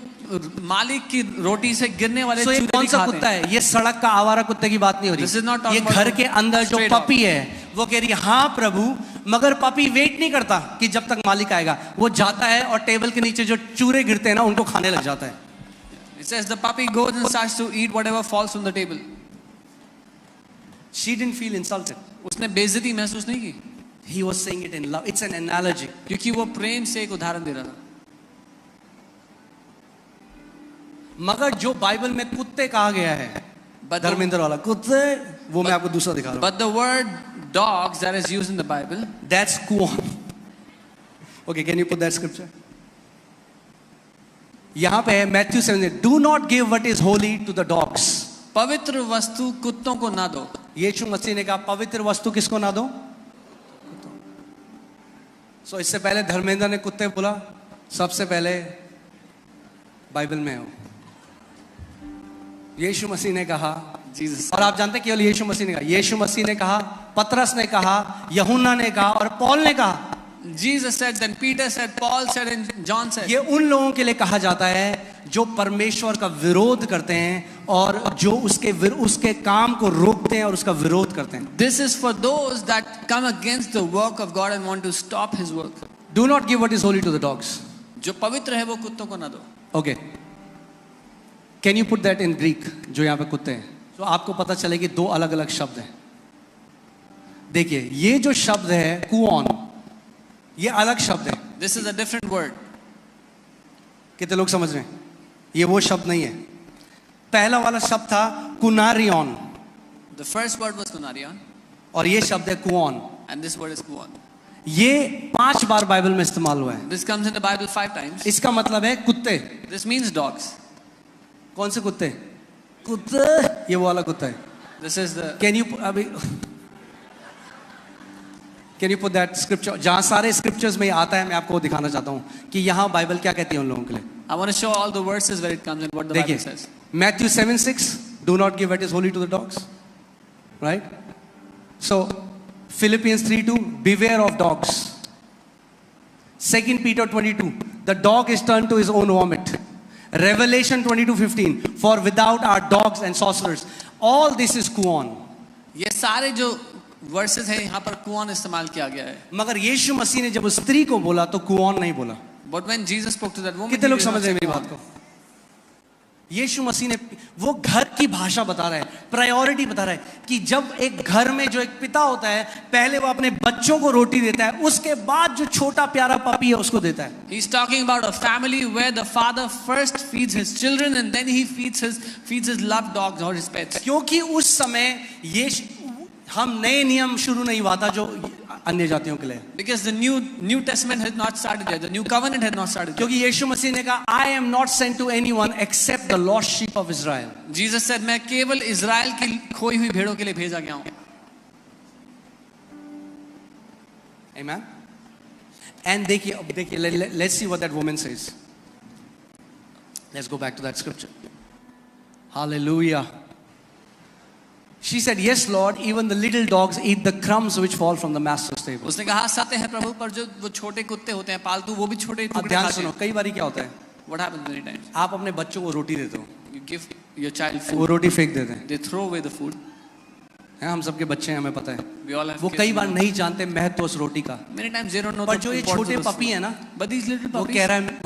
मालिक की रोटी से गिरने वाले So ये चूजे कौन भी सा खाते कुत्ता हैं. है, ये सड़क का आवारा कुत्ते की बात नहीं हो This is not रही, talking ये घर about के अंदर जो stray dog. पपी है वो कह रही है हाँ प्रभु, मगर पपी वेट नहीं करता कि जब तक मालिक आएगा, वो जाता है और टेबल के नीचे जो चूरे गिरते हैं ना उनको खाने लग जाता है। It says the puppy goes and starts to eat whatever falls from the table. She didn't feel insulted. उसने बेइज्जती महसूस नहीं की, He was saying it in love. It's an analogy. क्योंकि वो प्रेम से एक उदाहरण दे रहा था. मगर जो बाइबल में कुत्ते कहा गया है, But the, धर्मेंद्र वाला कुत्ते, वो मैं आपको दूसरा दिखा रहा हूँ। but the word dogs that is used in the Bible, That's kuon. Okay, can you put that scripture? यहाँ पे है Matthew 7. Do not give what is holy to the dogs. पवित्र वस्तु कुत्तों को ना दो. यीशु मसीह ने कहा पवित्र वस्तु किसको ना दो। सो इससे पहले धर्मेंद्र ने कुत्ते बोला, सबसे पहले बाइबल में हो। यीशु मसीह ने कहा, Jesus. और आप जानते हैं केवल यीशु मसीह ने कहा, यीशु मसीह ने कहा, पतरस ने कहा, यूहन्ना ने कहा और पौल ने कहा। Jesus said, then Peter said, Paul said, and John said. ये उन लोगों के लिए कहा जाता है जो परमेश्वर का विरोध करते हैं और जो उसके काम को रोकते हैं और उसका विरोध करते हैं। This is for those that come against the work of God and want to stop His work. Do not give what is holy to the dogs. जो पवित्र है वो कुत्तों को ना दो. Okay. Can you put that in Greek? जो यहाँ पे कुत्ते हैं, तो आपको पता चले कि 2 अलग अलग शब्द हैं। देखिए ये जो शब्द है कुओन, ये अलग शब्द है। This is a different word. कितने लोग समझ रहे हैं? ये वो शब्द नहीं है। पहला वाला शब्द था कुनारियन, The first word was kunarion, और ये शब्द है कुओन। and this word is kuon. ये 5 बार बाइबल में इस्तेमाल हुआ है। This comes in the Bible 5 times. इसका मतलब है कुत्ते। This means dogs. कौन से कुत्ते? कुत्ते, ये वो वाला कुत्ता है। This is the. Can you put that scripture? जहां सारे स्क्रिप्चर्स में आता है, मैं आपको दिखाना चाहता हूं कि यहां बाइबल क्या कहती है उन लोगों के लिए। I want to show all the verses where it comes and what the Bible देखिए, says. Matthew 7:6, do not give what is holy to the dogs, right? So Philippians 3:2, beware of dogs. 2 Peter 22, the dog is turned to his own vomit. Revelation 22:15, for without our dogs and sorcerers. All this is kuon. ये सारे जो versus है यहाँ पर Kuan इस्तेमाल किया गया है। मगर यीशु मसीह ने जब उस स्त्री को बोला तो कुओन नहीं बोला। But when Jesus spoke to that woman, कितने लोग समझ रहे हैं मेरी बात को? यीशु मसीह ने वो घर की भाषा बता रहा है, प्रायोरिटी बता रहा है कि जब एक घर में जो एक पिता होता है, पहले वो अपने बच्चों को रोटी देता है, उसके बाद जो छोटा प्यारा पपी है उसको देता है। He's talking about a family where the father first feeds his children and then he feeds his loved dogs or his pets. क्योंकि उस समय ये हम नए नियम शुरू नहीं हुआ था जो अन्य जातियों के लिए। Because the New Testament had not started yet. The New Covenant had not started yet. क्योंकि यीशु मसीह ने कहा, I am not sent to anyone except the lost sheep of Israel. Jesus said, मैं केवल इज़राइल की खोई हुई भेड़ों के लिए भेजा गया हूँ। Amen. And देखिए, let's see what that woman says. Let's go back to that scripture. Hallelujah. She said, yes Lord, even the little dogs eat the crumbs which fall from the master's table. उसने कहा सत्य है प्रभु, पर जो वो छोटे कुत्ते होते हैं पालतू, वो भी छोटे अब टुकड़े ध्यान खाते सुनो, हैं। कई बार क्या होता है, What happens many times? आप अपने बच्चों को रोटी देते हो, You give your child वो food, रोटी फेंक देते हैं। they throw away the food. हैं, हम सबके बच्चे हैं, हमें पता है। We all have वो kids. कई बार नहीं जानते महत्व उस रोटी का। Many times they don't know पर the जो ये importance छोटे of the पपी food. है ना, But these little वो puppies,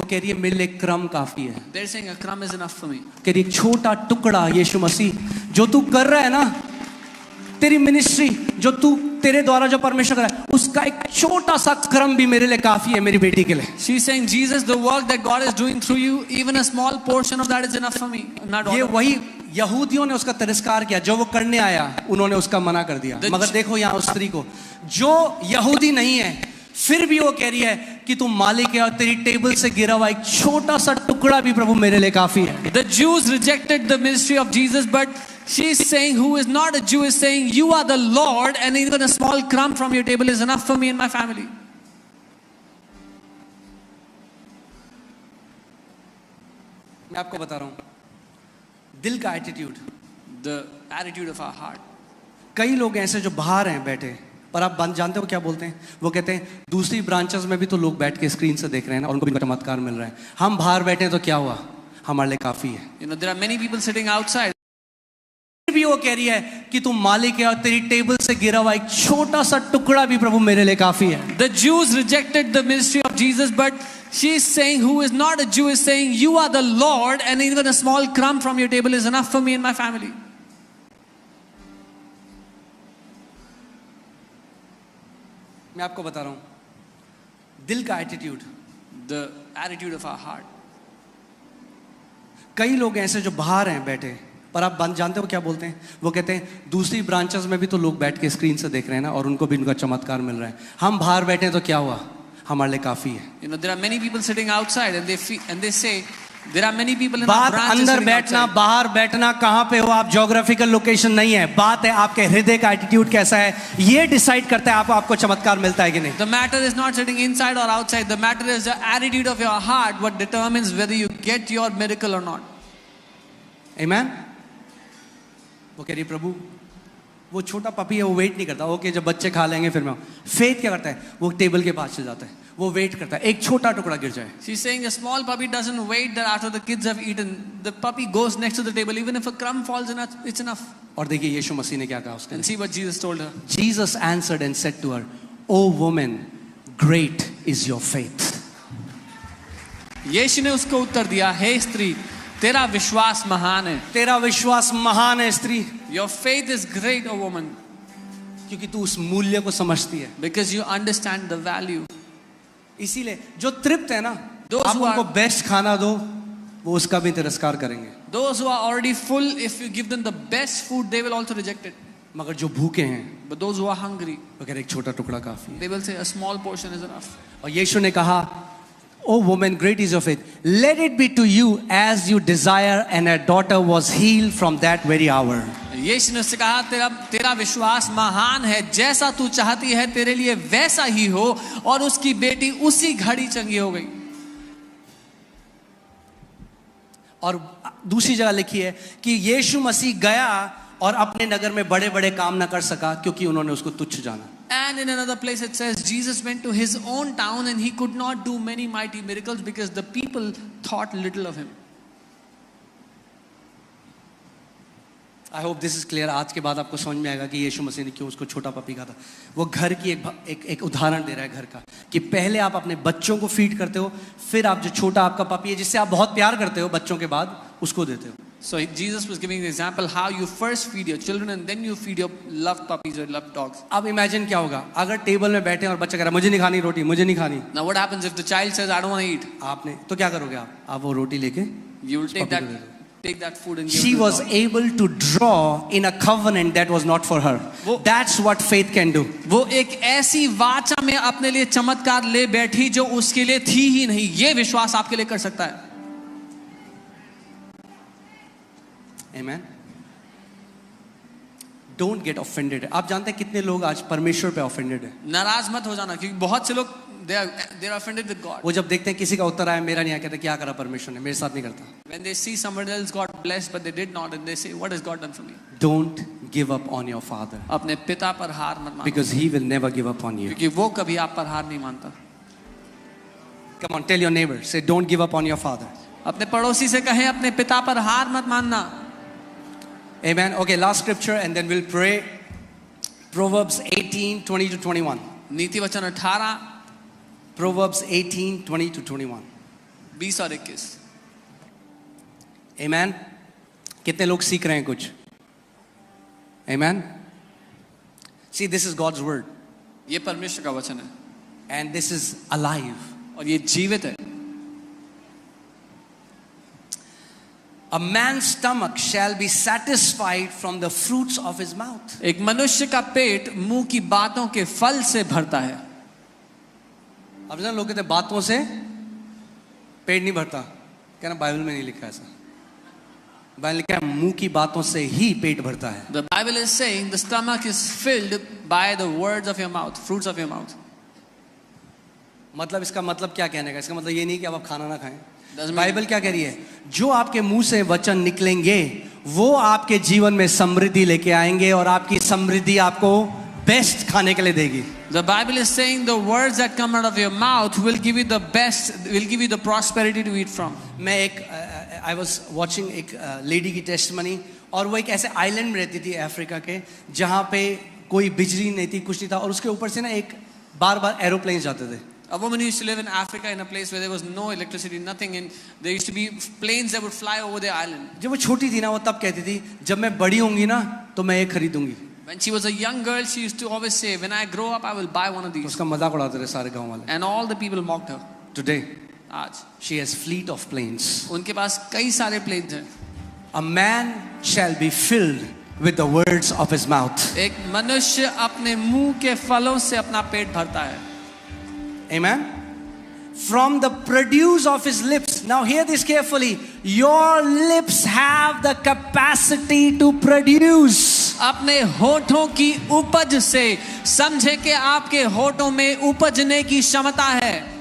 कह रही है मेरे लिए क्रम काफी है। they're saying a crumb is enough for me. कह रही एक छोटा टुकड़ा यीशु मसीह जो तू कर रहा है ना, तेरी मिनिस्ट्री जो तू तेरे द्वारा जो परमेश्वर कर रहा है, उसका एक छोटा सा क्रम भी मेरे लिए काफी है, मेरी बेटी के लिए। She's saying, Jesus, the work that God is doing through you, even a small portion of that is enough for me. Not all ये of it. वही यहूदियों ने उसका तिरस्कार किया, जो वो करने आया उन्होंने उसका मना कर दिया। The मगर देखो यहाँ उस स्त्री को जो यहूदी नहीं है, फिर भी वो कह रही है कि तू मालिक है और तेरी टेबल से गिरा हुआ एक छोटा सा टुकड़ा भी प्रभु मेरे लिए काफी है। The Jews rejected the ministry of Jesus, but she's saying, who is not a Jew is saying, you are the Lord, and even a small crumb from your table is enough for me and my family. मैं आपको बता रहा हूं, दिल का attitude. The attitude of our heart. कई लोग ऐसे जो बाहर हैं बैठे, पर आप जानते हो क्या बोलते हैं? वो कहते हैं दूसरी ब्रांचेस में भी तो लोग बैठ के स्क्रीन से देख रहे हैं ना, और उनको भी चमत्कार मिल रहा है, हम बाहर बैठे हैं तो क्या हुआ, हमारे लिए काफी है। You know, there are many people sitting outside. भी वो कह रही है कि तू मालिक है और तेरी टेबल से गिरा हुआ एक छोटा सा टुकड़ा भी प्रभु मेरे लिए काफी है। The Jews rejected the ministry of Jesus, but she's saying, who is not a Jew is saying, you are the Lord, and even a small crumb from your table is enough for me and my family. मैं आपको बता रहा हूं, दिल का attitude. The attitude of our heart. कई लोग ऐसे जो बाहर हैं बैठे, पर आप जानते हो क्या बोलते हैं? वो कहते हैं दूसरी ब्रांचेस में भी तो लोग बैठ के स्क्रीन से देख रहे हैं ना, और उनको भी उनका चमत्कार मिल रहा है, हम बाहर बैठे हैं तो क्या हुआ, हमारे लिए काफी है। You know, there are many people sitting outside, and they say, there are many people in our बात branches अंदर sitting बैठना outside. बाहर बैठना कहां पे हो आप, ज्योग्राफिकल लोकेशन नहीं है, बात है आपके हृदय का एटीट्यूड कैसा है, ये डिसाइड करता है आपको चमत्कार मिलता है कि नहीं। The matter is not sitting inside or outside. The matter is the attitude of your heart, what determines whether you get your miracle or not. Amen? वो कह रही प्रभु, वो छोटा पपी है, वो वेट नहीं करता, ओके जब बच्चे खा लेंगे फिर मैं। फेथ क्या करता है, वो टेबल के पास चल जाता है, वो वेट करता है एक छोटा टुकड़ा गिर जाए। She's saying a small puppy doesn't wait that after the kids have eaten, the puppy goes next to the table, even if a crumb falls in, it's enough. और देखिए यीशु मसीह ने क्या कहा उसके And लिए। see what Jesus told her. Jesus answered and said to her, "O woman, great is your faith." यीशु ने उसको उत्तर दिया, हे स्त्री, तेरा विश्वास महान है। तेरा विश्वास महान है स्त्री, Your faith is great, O woman, क्योंकि तू उस मूल्य को समझती है। because you understand the value. इसीलिए जो तृप्त है ना, Those आप who are- उनको बेस्ट खाना दो, वो उसका भी तिरस्कार करेंगे। Those who are already full, if you give them the best food, they will also reject it. मगर जो भूखे हैं But those who are hungry, वो कह रहे एक छोटा टुकड़ा काफी है। they will say a small portion is enough. और यीशु ने कहा, O woman, great is your faith. Let it be to you as you desire, and her daughter was healed from that very hour. यीशु ने उससे कहा, तेरा विश्वास महान है, जैसा तू चाहती है तेरे लिए वैसा ही हो, और उसकी बेटी उसी घड़ी चंगी हो गई। और दूसरी जगह लिखी है कि यीशु मसीह गया और अपने नगर में बड़े बड़े काम ना कर सका क्योंकि उन्होंने उसको तुच्छ जाना। And in another place it says Jesus went to his own town and he could not do many mighty miracles because the people thought little of him. I hope this is clear. आज के बाद आपको समझ में आएगा कि यीशु मसीह ने क्यों उसको छोटा पपी कहा था। वो घर की एक उदाहरण दे रहा है घर का, कि पहले आप अपने बच्चों को फीड करते हो, फिर आप जो छोटा आपका पपी है जिससे आप बहुत प्यार करते हो बच्चों के बाद, उसको देते हो। So Jesus was giving the example how you first feed your children and then you feed your loved puppies or loved dogs. अब इमेजिन क्या होगा अगर टेबल में बैठे और बच्चा कह रहा है मुझे नहीं खानी रोटी, मुझे नहीं खानी। Now what happens if the child says I don't want to eat? आपने तो क्या करोगे? आप वो रोटी लेके You will take that food and give She it to was the dog. able to draw in a covenant that was not for her. That's what faith can do. वो एक ऐसी वाचा में अपने लिए चमत्कार ले बैठी जो उसके लिए थी ही नहीं। ये विश्वास आपके लिए कर सकता है। Amen. Don't get offended. आप जानते हैं कितने लोग आज परमेश्वर पे offended है? नाराज मत हो जाना, क्योंकि बहुत से लोग they are offended with God. वो जब देखते हैं किसी का उत्तर आया मेरा नहीं आया, कहते क्या करा परमेश्वर ने, मेरे साथ नहीं करता। When they see somebody else got blessed but they did not, and they say what has God done for me? Don't give up on your father अपने पिता पर हार मत मानो, because he will never give up on you. क्योंकि वो कभी आप पर हार नहीं मानता। Come on, tell your neighbor, say don't give up on your father. अपने पड़ोसी से कहें अपने पिता पर हार मत मानना। Amen. Okay, last scripture and then we'll pray. Proverbs 18:20 to 21. नीति वचन 18, Proverbs 18:20 to 21. 20 और 21। Amen. कितने लोग सीख रहे हैं कुछ? Amen. See, this is God's word ये परमेश्वर का वचन है and this is alive. और ये जीवित है। A man's stomach shall be satisfied from the fruits of his mouth. एक मनुष्य का पेट मुंह की बातों के फल से भरता है। अब ना लोग कहते हैं बातों से पेट नहीं भरता, कहना बाइबल में नहीं लिखा ऐसा। बाइबल लिखा है मुंह की बातों से ही पेट भरता है। The Bible is saying the stomach is filled by the words of your mouth, fruits of your mouth. मतलब इसका मतलब क्या कहने का? इसका मतलब ये नहीं कि अब आप खाना ना खाएं। Doesn't mean- बाइबल क्या कह रही है? जो आपके मुंह से वचन निकलेंगे वो आपके जीवन में समृद्धि लेके आएंगे और आपकी समृद्धि आपको बेस्ट खाने के लिए देगी। The Bible is saying the words that come out of your mouth will give you the best, will give you the prosperity to eat from. मैं I was watching एक लेडी की टेस्टिमनी, और वो एक ऐसे आइलैंड में रहती थी अफ्रीका के जहाँ पे कोई बिजली नहीं थी, कुछ नहीं था, और उसके ऊपर से ना एक बार बार एरोप्लेन जाते थे। A woman used to live in Africa in a place where there was no electricity, nothing, and there used to be planes that would fly over the island. जब वो छोटी थी ना, वो तब कहती थी जब मैं बड़ी होंगी ना तो मैं एक खरीदूंगी। When she was a young girl, she used to always say, when I grow up, I will buy one of these. उसका मजाक उड़ाते थे सारे गांव वाले। And all the people mocked her. Today आज she has fleet of planes. उनके पास कई सारे planes हैं। A man shall be filled with the words of his mouth. एक मनुष्य अपने मुंह के फलों से अपना पेट भरता है। Amen. From the produce of his lips. Now hear this carefully. Your lips have the capacity to produce. अपने होठों की उपज से, समझे कि आपके होठों में उपजने की क्षमता है।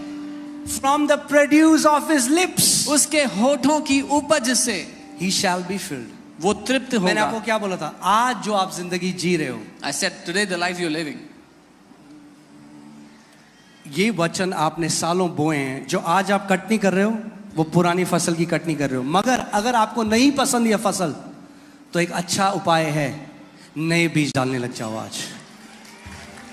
From the produce of his lips, उसके होठों की उपज से he shall be filled. वो तृप्त मैंने आपको होगा। क्या बोला था? आज जो आप जिंदगी जी रहे हो, I said today the life you're living. ये वचन आपने सालों बोए हैं। जो आज आप कटनी कर रहे हो वो पुरानी फसल की कटनी कर रहे हो। मगर अगर आपको नहीं पसंद ये फसल, तो एक अच्छा उपाय है, नए बीज डालने लग जाओ आज।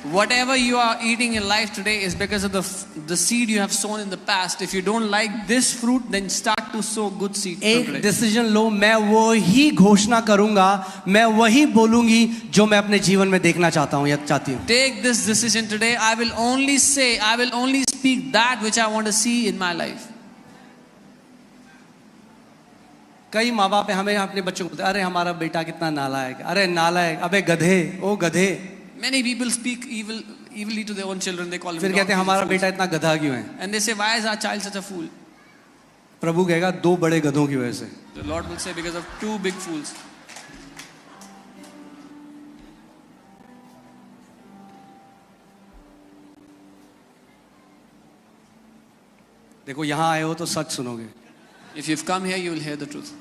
Whatever you are eating in life today is because of the seed you have sown in the past. If you don't like this fruit, then start to sow good seed एक today. डिसीजन लो, मैं वो ही घोषणा करूंगा, मैं वही बोलूंगी जो मैं अपने जीवन में देखना चाहता हूं या चाहती हूं। Take this decision today. I will only say, I will only speak that which I want to see in my life. कई माँ बाप हमें अपने बच्चों को बोलते, अरे हमारा बेटा कितना नालायक, अरे नालायक, अबे गधे, ओ गधे। Many people speak evilly to their own children. They call them. फिर कहते हैं हमारा बेटा इतना गधा क्यों है? And they say, why is our child such a fool? प्रभु कहेगा 2 बड़े गधों की वजह से। The Lord will say, because of 2 big fools. देखो यहाँ आए हो तो सच सुनोगे। If you've come here, you will hear the truth.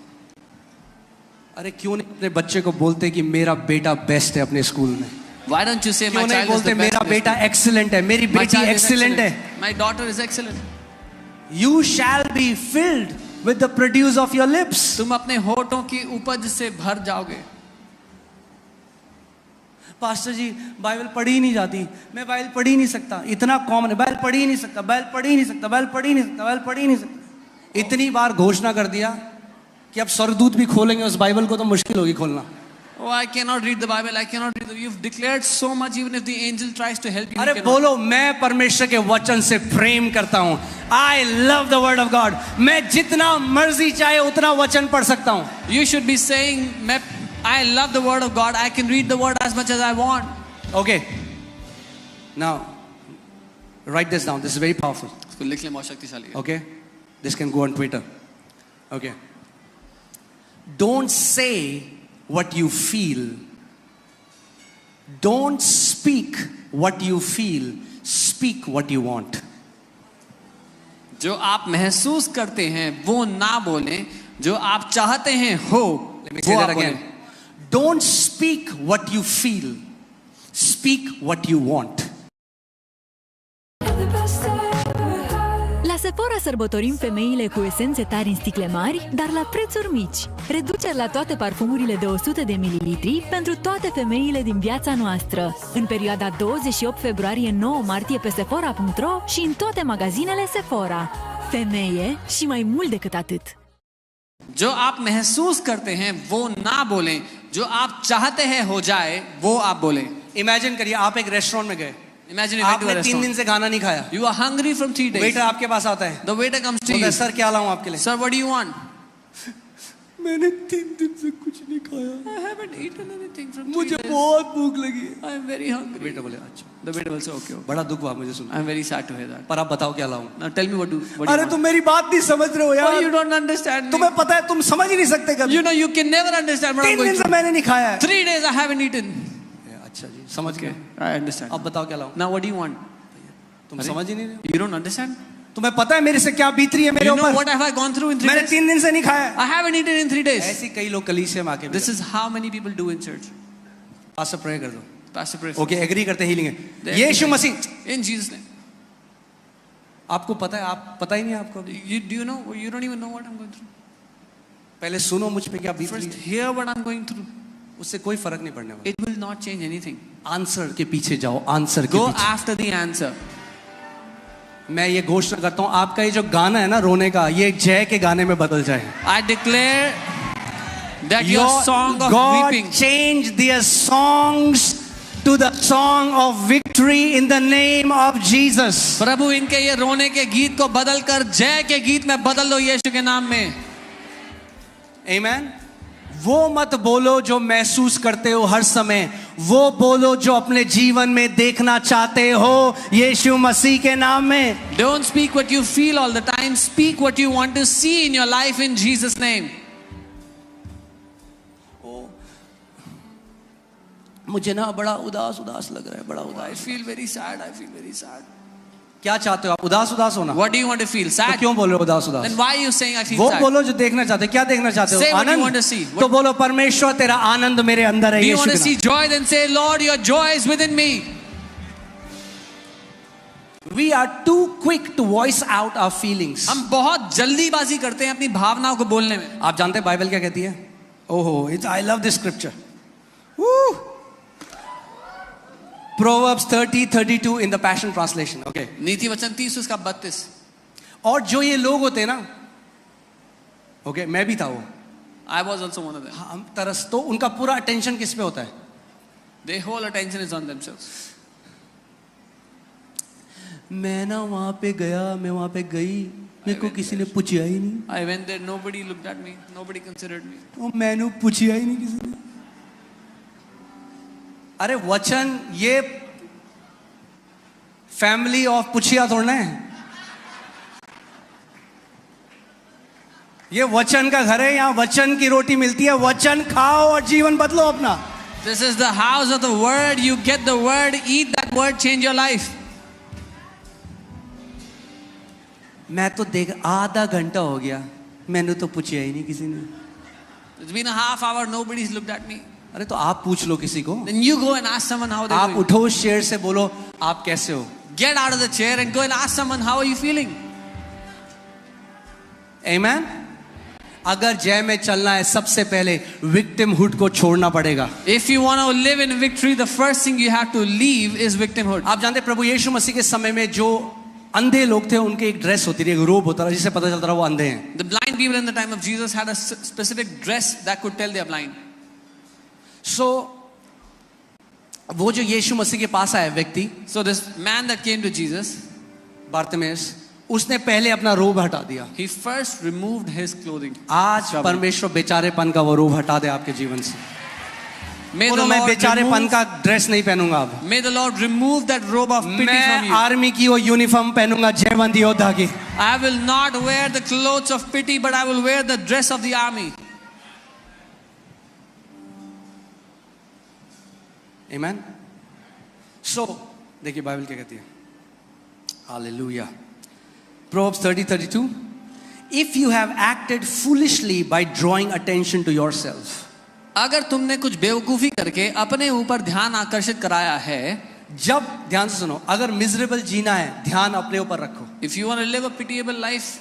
अरे क्यों नहीं अपने बच्चे को बोलते कि मेरा बेटा बेस्ट है अपने स्कूल में? Why don't you say my क्यों नहीं child is बोलते the best? मेरा बेटा एक्सीलेंट है, मेरी My बेटी child is एक्सीलेंट है? excellent. My daughter is excellent. You shall be filled with the produce of your lips. तुम अपने होठों की उपज से भर जाओगे। पास्टर जी बाइबल पढ़ी ही नहीं जाती, मैं बाइबल पढ़ ही नहीं सकता, इतना कॉमन है, बाइबल पढ़ ही नहीं सकता, बाइबल पढ़ ही नहीं सकता, बाइबल पढ़ ही नहीं सकता, बाइबल पढ़ ही नहीं सकता। इतनी बार घोषणा कर दिया कि अब स्वर्गदूत भी खोलेंगे उस बाइबल को तो मुश्किल होगी खोलना। Oh, I cannot read the Bible. I cannot read. You've declared so much. Even if the angel tries to help you, अरे बोलो मैं परमेश्वर के वचन से प्रेम करता हूँ। I love the word of God. मैं जितना मर्जी चाहे उतना वचन पढ़ सकता हूँ। You should be saying, I love the word of God. I can read the word as much as I want. Okay. Now, write this down. This is very powerful. इसको लिख ले, बहुत शक्तिशाली है। Okay. This can go on Twitter. Okay. Don't say what you feel. Don't speak what you feel. Speak what you want. जो आप महसूस करते हैं वो ना बोलें, जो आप चाहते हैं हो Let me say that again. Don't speak what you feel. Speak what you want. La Sephora sărbătorim femeile cu esențe tari în sticle mari, dar la prețuri mici. Reduceri la toate parfumurile de 100 de mililitri pentru toate femeile din viața noastră. În perioada 28 februarie-9 martie pe Sephora.ro și în toate magazinele Sephora. Femeie și mai mult decât atât. जो आप महसूस करते हैं वो ना बोलें, जो आप चाहते हैं हो जाए वो आप बोलें। Imagine करिए आप एक रेस्टोरेंट में गए, Imagine you went to a आपने 3 दिन restaurant. से खाना नहीं खाया, You are hungry from 3 days. Waiter आपके पास आता है, The waiter comes to बोलता you. है सर क्या लाऊं आपके लिए? Sir, what do you want? मैंने 3 दिन से कुछ नहीं खाया, I haven't eaten anything from 3 मुझे days. बहुत भूख लगी है। I am very hungry. Waiter बोले अच्छा, The waiter will say, okay. बड़ा दुख हुआ मुझे सुन, I am very sad to hear that. पर आप बताओ क्या लाऊं? Now tell me what do you अरे want? तुम मेरी बात नहीं समझ रहे हो Oh, you यार, don't understand me. तुम्हें पता है तुम समझ ही नहीं सकते कभी। You know you can never understand what I'm 3 going दिन से through. मैंने नहीं खाया है। 3 days I haven't eaten. अच्छा जी समझ गए, I understand. अब बताओ क्या लाऊं? Now what do you want? तुम समझ ही नहीं रहे हो, You don't understand? तुम्हें पता है मेरे से क्या बीत रही है मेरे You know ऊपर, what have I gone through in 3 मैंने days? 3 दिन से नहीं खाया है। I haven't eaten in 3 days. ऐसी कई लोग कलीसिया में आके This is how many people do in church. Pastor pray कर दो। Pastor pray for okay agree करते हीलिंग है, They Yeshu agree. Masih. In Jesus' name. आपको पता है, आप पता ही नहीं आपको अभी। Do you know? You don't even know what I'm going through. पहले सुनो मुझ पे क्या बीत रही First, है, hear what I'm going through. उससे कोई फर्क नहीं पड़ने वाला। It will not change anything. Answer के पीछे जाओ, आंसर के Go पीछे। after the answer. मैं ये घोषणा करता हूँ आपका ये जो गाना है ना रोने का, ये जय के गाने में बदल जाए। I declare that your song of God weeping, change their songs to the song of victory in the name of Jesus. प्रभु इनके ये रोने के गीत को बदल कर जय के गीत में बदल दो यीशु के नाम में। Amen. वो मत बोलो जो महसूस करते हो हर समय, वो बोलो जो अपने जीवन में देखना चाहते हो यीशु मसीह के नाम में। Don't speak what you feel all the time. Speak what you want to see in your life in Jesus' name. मुझे ना बड़ा उदास उदास लग रहा है, बड़ा I उदास। feel very sad. I feel very sad. क्या चाहते हो आप? उदास उदास होना? What do you want to feel? तो Sad? क्यों बोल रहे हो उदास उदास? Then why are you saying I feel वो sad? बोलो जो देखना चाहते हो। क्या देखना चाहते हो? Say what you Anand. want to see. तो बोलो परमेश्वर तेरा आनंद मेरे अंदर है Do you Yeshu want to के see नाम। joy? Then say, Lord, your joy is within me. We are too quick to voice out our feelings. हम बहुत जल्दीबाजी करते हैं अपनी भावनाओं को बोलने में। आप जानते हैं बाइबल क्या कहती है? ओहो, I love this scripture. Proverbs 30:32 in the Passion Translation. Okay. नीति वचन 30 उसका 32। और जो ये लोग होते हैं ना, ओके मैं भी था वो, I was also one of them. हम तरस तो उनका पूरा अटेंशन किस पे होता है? Their whole attention is on themselves. मैं ना वहां पे गया, मैं वहां पे गई, मेरे को किसी ने पूछा ही नहीं, I went there, nobody looked at me, nobody considered me. वो मैंने पूछा ही नहीं किसी ने। अरे वचन ये फैमिली ऑफ पुछिया थोड़ा है, ये वचन का घर है, यहाँ वचन की रोटी मिलती है, वचन खाओ और जीवन बदलो अपना। This is the house of the word. You get the word, eat that word, change your life. मैं तो देख आधा घंटा हो गया, मैंने तो पूछा ही नहीं किसी ने। It's been a half hour, nobody's looked at me. अरे तो आप पूछ लो किसी को, Then you go and ask someone how they're आप doing. उठो उस चेयर से, बोलो आप कैसे हो। Get out of the chair and go and ask someone how are you feeling. Amen? अगर जय में चलना है सबसे पहले विक्टिमहुड को छोड़ना पड़ेगा। If you want to live in victory, the first thing you have to leave is victimhood. आप जानते हैं प्रभु यीशु मसीह के समय में जो अंधे लोग थे उनके एक ड्रेस होती थी, एक रोब होता था जिससे पता चलता था वो अंधे हैं। The blind people in the time of Jesus had a specific dress that could tell they are blind. So वो जो यीशु मसीह के पास आया व्यक्ति, So this man that came to Jesus, बारतिमेउस, उसने पहले अपना रोब हटा दिया। he first removed his clothing. आज परमेश्वर बेचारेपन का वो रोब हटा दे आपके जीवन से। May the बोलो मैं Lord बेचारेपन remove, का ड्रेस नहीं पहनूंगा अब, may the Lord remove that robe of pity from मैं you. आर्मी की वो यूनिफॉर्म पहनूंगा, जयवंत योद्धा की। I will not wear the clothes of pity, but I will wear the dress of the army. Amen? So देखिए Bible क्या कहती है, hallelujah. Proverbs 30:32, if you have acted foolishly by drawing attention to yourself, अगर तुमने कुछ बेवकूफी करके अपने ऊपर ध्यान आकर्षित कराया है, जब ध्यान से सुनो, अगर मिजरेबल जीना है ध्यान अपने ऊपर रखो, if you want to live a pitiable life,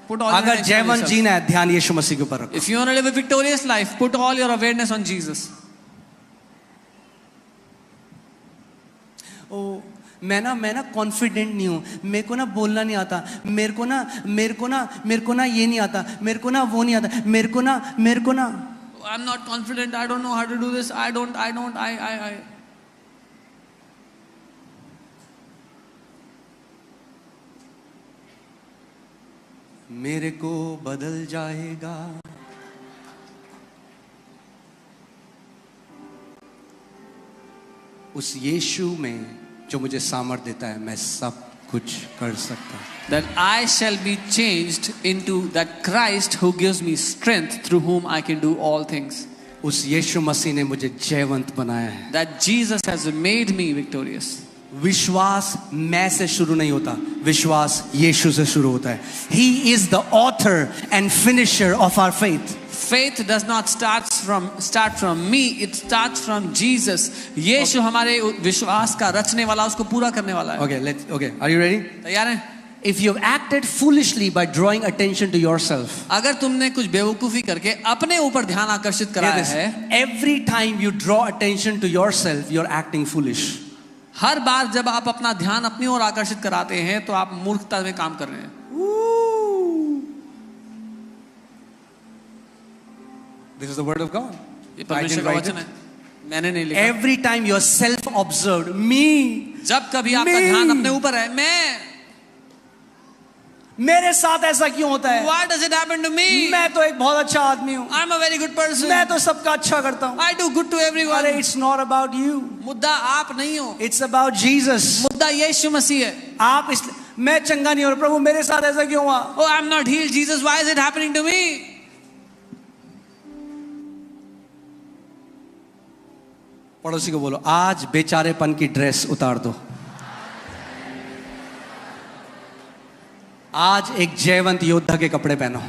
put all your अगर attention on जयवंत yourself. जीना है ध्यान यीशु मसीह के ऊपर रखो। If you want to live a victorious life, put all your awareness on Jesus. ओ मैं ना कॉन्फिडेंट नहीं हूँ, मेरे को ना बोलना नहीं आता, मेरे को ना ये नहीं आता, मेरे को ना वो नहीं आता, मेरे को ना I'm not confident, I don't know how to do this, I. मेरे को बदल जाएगा। उस यीशु में जो मुझे सामर्थ देता है, मैं सब कुछ कर सकता हूँ। That I shall be changed into that Christ who gives me strength, through whom I can do all things. उस यीशु मसीह ने मुझे जयवंत बनाया है। That Jesus has made me victorious. विश्वास मैं से शुरू नहीं होता, विश्वास यीशु से शुरू होता है। He is the author and finisher of our faith. Faith does not start from me, it starts from Jesus. यीशु हमारे विश्वास का रचने वाला, उसको पूरा करने वाला है। Okay, are you ready? तैयार हैं? If you've acted foolishly by drawing attention to yourself, अगर तुमने कुछ बेवकूफी करके अपने ऊपर ध्यान आकर्षित कराया है, every time you draw attention to yourself, you're acting foolish. हर बार जब आप अपना ध्यान अपनी ओर आकर्षित कराते हैं तो आप मूर्खता में काम कर रहे हैं। This is the word of God. ये परमेश्वर का वचन है, मैंने नहीं लिखा। Every time you're self-observed, me, जब कभी आपका ध्यान अपने ऊपर है, मेरे साथ ऐसा क्यों होता है? Why does it happen to me? मैं तो एक बहुत अच्छा आदमी हूँ, I'm a very good person. मैं तो सबका अच्छा करता हूँ। I do good to everyone. अरे it's not about you, मुद्दा आप नहीं हो, it's about Jesus. मुद्दा यीशु मसीह है। आप इस मैं चंगा नहीं हो रहा, प्रभु मेरे साथ ऐसा क्यों हुआ? Oh, I'm not healed, Jesus. Why is it happening to me? पड़ोसी को बोलो, आज बेचारेपन की ड्रेस उतार दो, आज एक जयवंत योद्धा के कपड़े पहनो।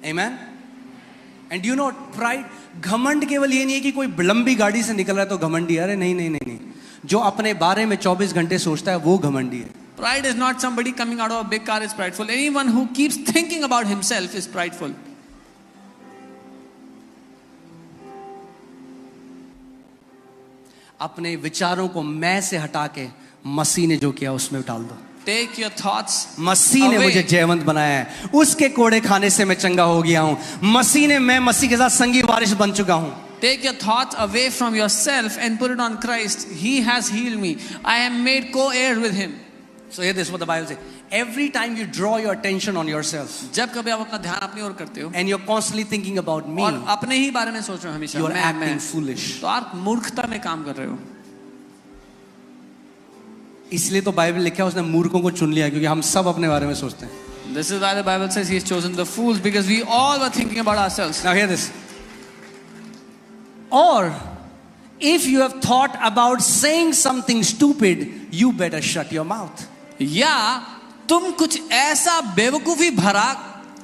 Amen? And you know, pride, घमंड केवल ये नहीं है कि कोई लंबी गाड़ी से निकल रहा है तो घमंडी। अरे नहीं, जो अपने बारे में 24 घंटे सोचता है वो घमंडी है। Pride is not somebody coming out of a big car is prideful. Anyone who keeps thinking about himself is prideful. अपने विचारों को मैं से हटा के मसीह ने जो किया उसमें डाल दो। Take your thoughts मसीह ने away. मुझे जयवंत बनाया है, उसके कोड़े खाने से मैं चंगा हो गया हूं। मैं मसीह के साथ संगी वारिस बन चुका हूं। Take your thoughts away from yourself and put it on Christ. He has healed me. I am made co-heir with him. So here this is what the Bible says. Every time you draw your attention on yourself जब कभी आप अपना ध्यान अपनी ओर करते हो and you're constantly thinking about me, और अपने ही बारे में सोच रहे हो हमेशा, you are मैं, acting foolish. तो आप मूर्खता में काम कर रहे हो. इसलिए तो बाइबल लिखा है उसने मूर्खों को चुन लिया, क्योंकि हम सब अपने बारे में सोचते हैं. This is why the Bible says He has chosen the fools, because we all were thinking about ourselves. Now hear this. Or if you have thought about saying something stupid, you better shut your mouth. या तुम कुछ ऐसा बेवकूफी भरा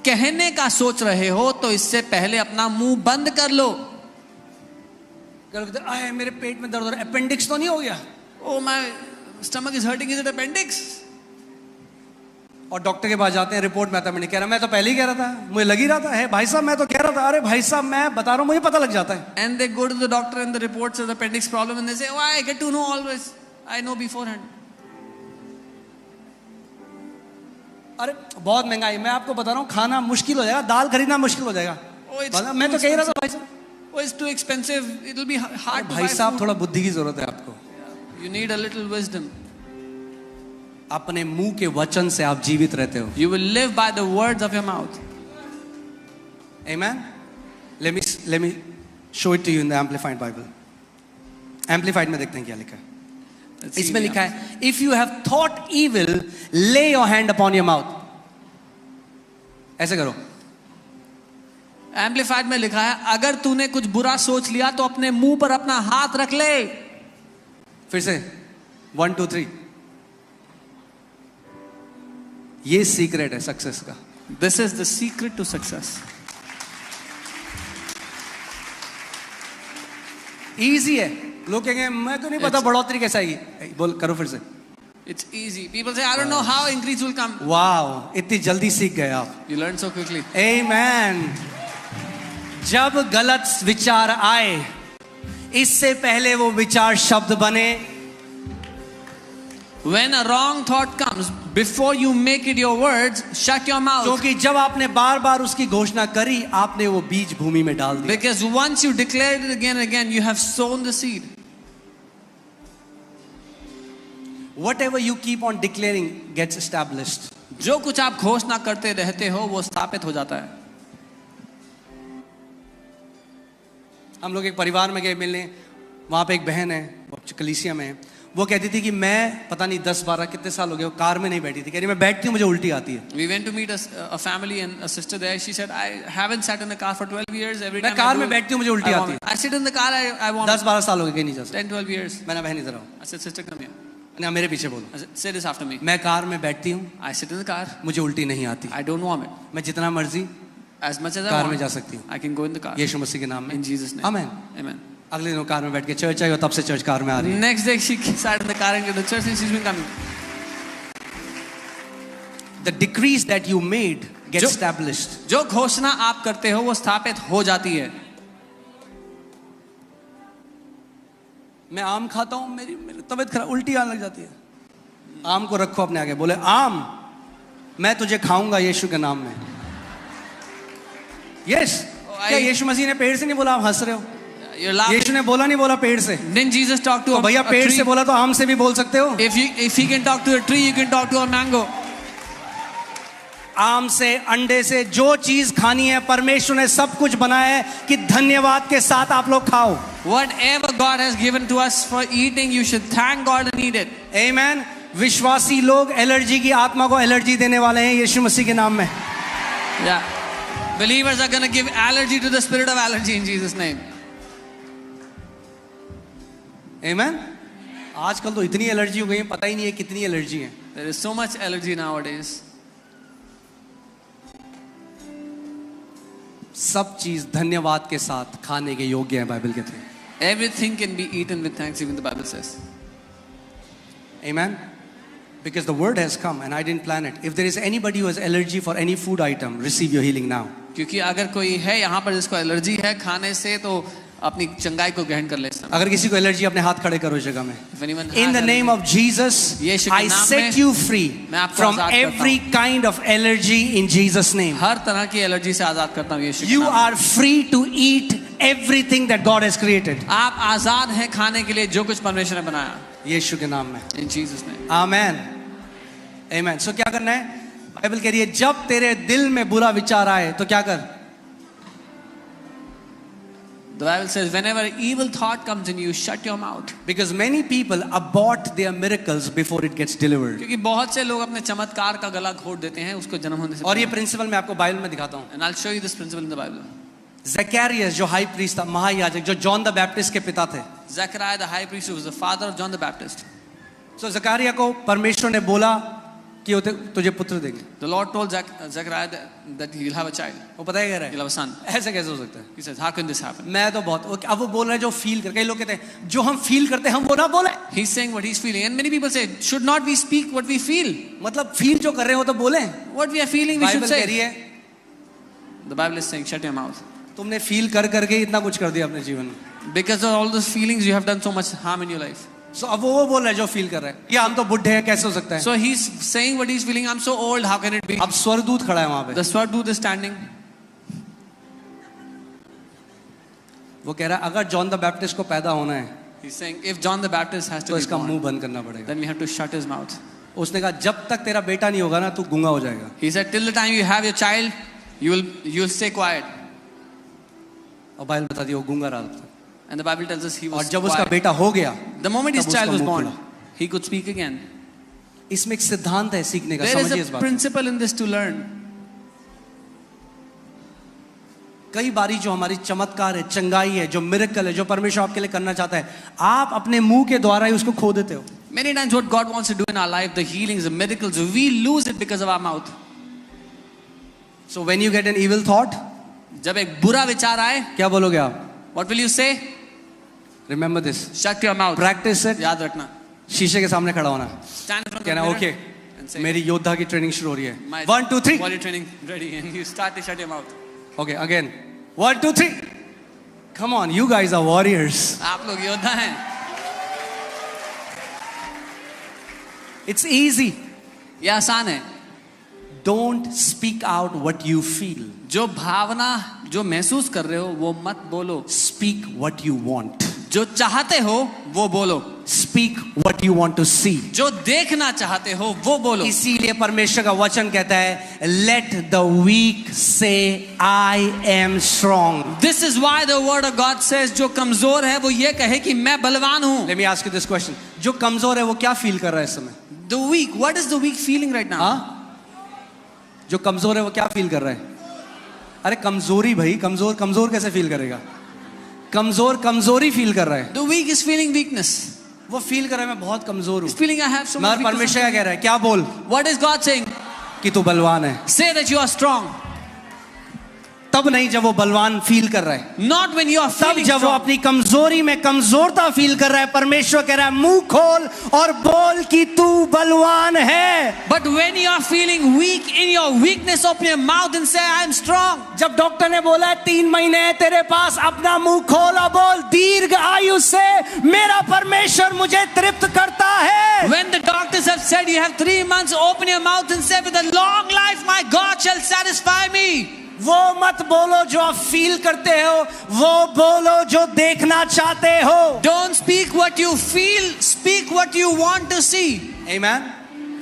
कहने का सोच रहे हो तो इससे पहले अपना मुंह बंद कर लो. आए मेरे पेट में दर्द हो रहा है, अपेंडिक्स तो नहीं हो गया? Oh, my stomach is hurting. Is it appendix? और डॉक्टर के पास जाते हैं, रिपोर्ट में आता है, मैंने कह रहा मैं तो पहले ही कह रहा था, मुझे लग ही रहा था. है भाई साहब मैं तो कह रहा था. अरे भाई साहब मैं बता रहा हूँ, मुझे पता लग जाता है. And they go to the doctor and the report says appendix problem and they say, oh, I get to know always. I know beforehand. अरे बहुत महंगाई, मैं आपको बता रहा हूँ, खाना मुश्किल हो जाएगा, दाल खरीदना मुश्किल हो जाएगा. मैं तो कह ही रहा था भाई साहब. Oh, it's too expensive. It will be hard to buy भाई साहब food. थोड़ा बुद्धि की जरूरत है आपको. You need a little wisdom. अपने मुंह के वचन से आप जीवित रहते हो. You will live by the words of your mouth. Amen. Let me show it to you in the Amplified Bible. Amplified में देखते हैं क्या लिखा है. इसमें लिखा है, if you have thought evil, lay your hand upon your mouth. ऐसे करो. Amplified में लिखा है, अगर तूने कुछ बुरा सोच लिया तो अपने मुंह पर अपना हाथ रख ले. फिर से 1 2 3. ये सीक्रेट है सक्सेस का. This is the secret to success. Easy है. लोग कहेंगे मैं तो नहीं पता बढ़ोतरी कैसे आएगी. बोल करो फिर से. It's easy. People say, I don't know how increase will come. Wow, इतनी जल्दी सीख गए आप. You learn so quickly. Amen. जब गलत विचार आए, इससे पहले वो विचार शब्द बने. When a wrong thought comes, before you make it your words, shut your mouth. क्योंकि जब आपने बार बार उसकी घोषणा करी, आपने वो बीज भूमि में डाल दिया. Because once you declare it again and again, you have sown the seed. Whatever you keep on declaring gets established. जो कुछ आप घोषणा करते रहते हो वो स्थापित हो जाता है. हम लोग एक परिवार में गए मिलने, वहां पे एक बहन है, वो कलीसिया में है. वो कहती थी कि मैं पता नहीं 10-12 कितने साल हो गए कार में नहीं बैठी थी. कह रही मैं बैठती हूँ मुझे उल्टी आती है. We went to meet a family and a sister there. She said, I haven't sat in the car for 12 years. Every time मैं कार में बैठती हूँ मुझे उल्टी आती है. I sit in the car, I want 10-12 साल हो गए कहीं नहीं जा सकता. 10-12 years. मैंने बहन इधर आओ. I said, sister, come here. ना मेरे पीछे बोलो. I said, say this after me. मैं कार में बैठती हूँ, I sit in the car. मुझे उल्टी नहीं आती. I don't vomit. मैं जितना मर्जी As much as I car में want, जा सकती हूँ. I can go in the car. यीशु मसीह के नाम में. In Jesus' name. Amen. Amen. अगले दिन कार में बैठ के चर्च आई और तब से चर्च कार में आ रही है. Next day she sat in the car and to the church and she's been coming. The decrees that you made get जो- established. जो घोषणा आप करते हो वो स्थापित हो जाती है. मैं आम खाता हूँ, मेरी तबीयत खराब, उल्टी आने लग जाती है. आम को रखो अपने आगे, बोले आम मैं तुझे खाऊंगा यीशु के नाम में. यस. क्या यीशु मसीह ने पेड़ से नहीं बोला? आप हंस रहे हो. You're laughing. यीशु ने बोला नहीं बोला पेड़ से. Didn't Jesus talk to तो a भैया पेड़ tree? से बोला तो आम से भी बोल सकते हो. If he can talk to a tree, you can talk to a mango. आम से, अंडे से, जो चीज खानी है परमेश्वर ने सब कुछ बनाया है कि धन्यवाद के साथ आप लोग खाओ. Whatever God has given to us for eating, you should thank God and eat it. आमेन. विश्वासी लोग एलर्जी की आत्मा को एलर्जी देने वाले हैं यीशु मसीह के नाम में. Yeah. Believers are going to give allergy to the spirit of allergy in Jesus' name. आमेन. आजकल तो इतनी एलर्जी हो गई है, पता ही नहीं है कितनी एलर्जी है. There is so much allergy nowadays. सब चीज धन्यवाद के साथ खाने के योग्य है बाइबल के through. Everything can be eaten with thanksgiving, the Bible says. Amen. Because the word has come and I didn't plan it. If there is anybody who has allergy for any food item, receive your healing now. क्योंकि अगर कोई है यहाँ पर जिसको allergy है खाने से, तो अपनी चंगाई को ग्रहण कर ले. अगर किसी को एलर्जी, अपने हाथ खड़े करो इस जगह में. If anyone In has the name allergy, of Jesus, यीशु के I नाम set में you free मैं आपको from आजाद करता every kind of allergy in Jesus' name. हर तरह की एलर्जी से आजाद करता हूँ यीशु के You नाम में. are free to eat everything that God has created. आप आजाद हैं खाने के लिए जो कुछ परमेश्वर ने बनाया. यीशु के नाम में. In Jesus' name. Amen. Amen. So क्या करना है? बाइबल कह रही है जब तेरे दिल में बुरा विचार आए तो क्या कर? The Bible says, whenever evil thought comes in you, shut your mouth. Because many people abort their miracles before it gets delivered. क्योंकि बहुत से लोग अपने चमत्कार का गला घोट देते हैं उसको जन्म होने से और ये प्रिंसिपल मैं आपको बाइबल में दिखाता हूँ. And I'll show you this principle in the Bible. Zakaria जो हाई प्रीस्ट था, महायाजक, जो जॉन द बैप्टिस्ट के पिता थे. Zechariah the high priest, who was the father of John the Baptist. So Zakaria को परमेश्वर ने बोला कि तुझे पुत्र देंगे. The Lord told Zechariah that he will have a child. वो पता है क्या रहा He'll have a son. है? ऐसे कैसे हो सकता है? He says, how can this happen? मैं तो बहुत, अब वो बोल रहे हैं जो फील कर, कई लोग कहते हैं जो हम फील करते हैं हम वो ना बोले. He's saying what he's feeling, and many people say, should not we speak what we feel? मतलब फील जो कर रहे हो तो बोले. What we are feeling, we should Bible कह रही say. है The Bible is saying, shut your mouth. तुमने फील कर करके इतना कुछ कर दिया अपने जीवन में. Because of all those feelings, you have done so much harm in your life. So अब वो बोल रहा है जो फील कर रहा है, या हम तो बुढ़े हैं कैसे हो सकता है? So he's saying what he's feeling. I'm so old. How can it be? अब स्वर्गदूत खड़ा है वहां पे. The Swardut is standing. वो कह रहा है अगर जॉन द बैप्टिस्ट को पैदा होना है He's saying, if John the Baptist has तो to be इसका मुंह born, बंद करना पड़ेगा. then we have to shut his mouth. उसने कहा जब तक तेरा बेटा नहीं होगा ना तू गूंगा हो जाएगा. He said, till the time you have your child, you'll stay quiet. और बाइबल बताती है वो गूंगा रहा था. And the Bible tells us he और was जब उसका quiet. बेटा हो गया The moment his तब child उसका was मुंह born, खुला. he could speak again. इसमें एक सिद्धांत है सीखने का. There समझिए इस is a बात को. principle in this to learn. कई बारी जो हमारी चमत्कार है, चंगाई है, जो मिरेकल है, जो परमेश्वर आपके लिए करना चाहता है, आप अपने मुंह के द्वारा ही उसको खो देते हो. Many times what God wants to do in our life, the healings, the miracles, we lose it because of our mouth. So when you get an evil thought, जब एक बुरा विचार आए, क्या बोलोगे आप? what will you say? Remember this. Shut your mouth. Practice it. याद रखना. शीशे के सामने खड़ा होना. Stand in front of the कहना mirror ओके and say, मेरी योद्धा की ट्रेनिंग शुरू हो रही है. my 1 2 3. body training ready, and you start to shut your mouth. Okay, again. 1 2 3. Come on, you guys are warriors. आप लोग योद्धा हैं. It's easy. ये आसान है. Don't speak out what you feel. जो भावना जो महसूस कर रहे हो वो मत बोलो. Speak what you want. जो चाहते हो वो बोलो. Speak what you want to see. जो देखना चाहते हो वो बोलो. इसीलिए परमेश्वर का वचन कहता है Let the weak say I am strong. This is why the word of God says जो कमजोर है वो ये कहे कि मैं बलवान हूँ. Let me ask you this question. जो कमजोर है वो क्या फील कर रहा है इस समय? The weak, what is the weak feeling right now? हाँ? जो कमजोर है वो क्या फील कर रहा है? अरे कमजोरी भाई, कमजोर कमजोर कैसे फील करेगा? कमजोर कमजोरी फील कर रहा है. The weak is feeling weakness. वो फील कर रहा है मैं बहुत कमजोर हूँ. He's feeling I have so much मगर weakness. परमेश्वर क्या कह रहा है? क्या बोल? What is God saying? कि तू बलवान है. Say that you are strong. तब नहीं जब वो बलवान फील कर रहा है. Not when you are तब feeling जब वो strong. अपनी कमजोरी में कमजोरता फील कर रहा है. परमेश्वर कह रहा है मुंह खोल और बोल कि तू बलवान है. But when you are feeling weak in your weakness, open your mouth and say I am strong. जब डॉक्टर ने बोला है 3 महीने है तेरे पास, अपना मुंह खोल और बोल दीर्घ आयु से मेरा परमेश्वर मुझे तृप्त करता है. When the doctors have said you have 3 months, open your mouth and say with a long life my God shall satisfy me. वो मत बोलो जो आप फील करते हो, वो बोलो जो देखना चाहते हो. Don't speak what you feel, speak what you want to see. Amen.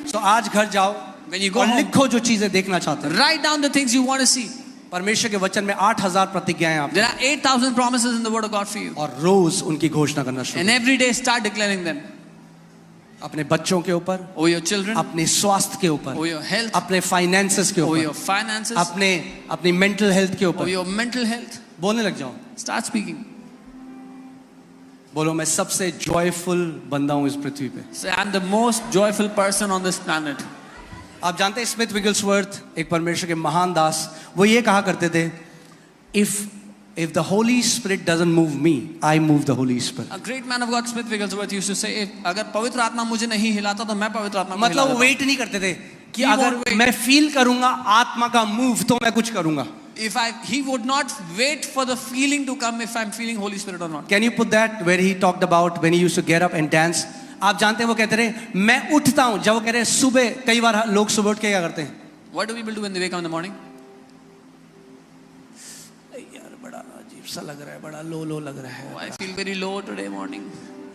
So आज घर जाओ When you go और home, लिखो जो चीजें देखना चाहते हो. write down the things you want to see. परमेश्वर के वचन में 8000 प्रतिज्ञाएं आप There are 8,000 promises in the word of God for you. और रोज उनकी घोषणा करना शुरू. And every day start declaring them. अपने बच्चों के ऊपर, Over your children, अपने स्वास्थ्य के ऊपर, over your health, अपने फाइनेंसेस के over ऊपर, your finances, अपनी मेंटल हेल्थ के over ऊपर your mental health. बोलने लग जाओ. Start speaking. बोलो मैं सबसे जॉयफुल बंदा हूं इस पृथ्वी पे. Say I'm the most joyful person on this planet. आप जानते हैं स्मिथ विगलस्वर्थ एक परमेश्वर के महान दास, वो ये कहा करते थे if the Holy Spirit doesn't move me, I move the Holy Spirit. A great man of God, Smith Wigglesworth, used to say, अगर पवित्र आत्मा मुझे नहीं हिलाता तो मैं पवित्र आत्मा को मतलब हिला वो वेट नहीं करते थे कि He अगर won't wait. मैं फील करूंगा आत्मा का मूव तो मैं कुछ करूंगा. देता. He would not wait for the feeling to come if I'm feeling Holy Spirit or not. Can you put that where he talked about when he used to get up and dance? आप जानते हैं वो कहते रहे मैं उठता हूं, जब वो कह रहे सुबह, कई बार लोग सुबह उठ के क्या करते हैं? What do people do when they wake up in the morning? यार बड़ा अजीब सा लग रहा है, बड़ा लो लग रहा है. Oh, I feel very low today morning.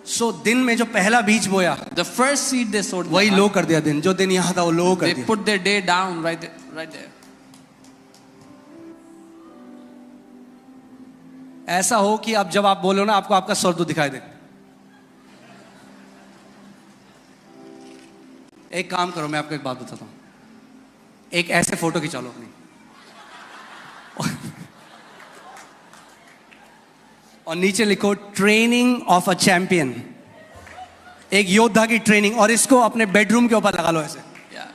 सो दिन में जो पहला बीज बोया, The first seed they sowed, वही लो कर दिया दिन, जो दिन यहाँ था वो लो कर they दिया. put their day down right there. ऐसा हो कि अब जब आप बोलो ना, आपको आपका स्वर्ग दिखाई दे. एक काम करो, मैं आपको एक बात बताता हूं. एक ऐसे फोटो खिंचा लो अपनी, और नीचे लिखो ट्रेनिंग ऑफ अ चैंपियन. एक योद्धा की ट्रेनिंग, और इसको अपने बेडरूम के ऊपर लगा लो ऐसे. Yeah.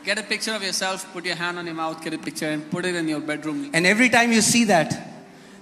Get a picture of yourself, put your hand on your mouth, get a picture and put it in your bedroom. And every time you see that,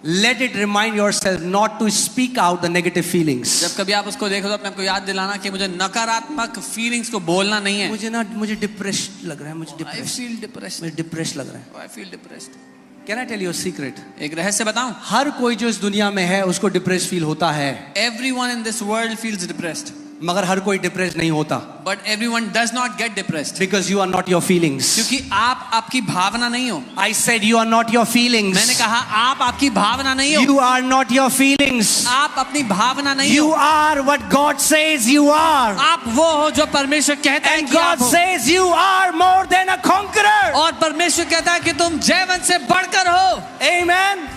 let it remind yourself not to speak out the negative feelings. जब कभी आप उसको देखो तो अपने आपको याद दिलाना कि मुझे नकारात्मक फीलिंग्स को बोलना नहीं है. मुझे डिप्रेस्ड लग रहा है, मुझे I feel depressed. मुझे डिप्रेस लग रहा है. I feel depressed. Can I tell you a secret? एक रहस्य बताऊं? हर कोई जो इस दुनिया में है उसको डिप्रेस फील होता है, Everyone in this world feels depressed, मगर हर कोई डिप्रेस नहीं होता. but everyone does not get depressed. Because you are not your feelings. क्योंकि आप आपकी भावना नहीं हो. I said you are not your feelings. मैंने कहा आप आपकी भावना नहीं हो. You are not your feelings. आप अपनी भावना नहीं You हो. are what God says you are. आप वो हो जो परमेश्वर कहता है And कि आप God हो. says you are more than a conqueror. और परमेश्वर कहता है कि तुम जयवंत से बढ़कर हो. Amen.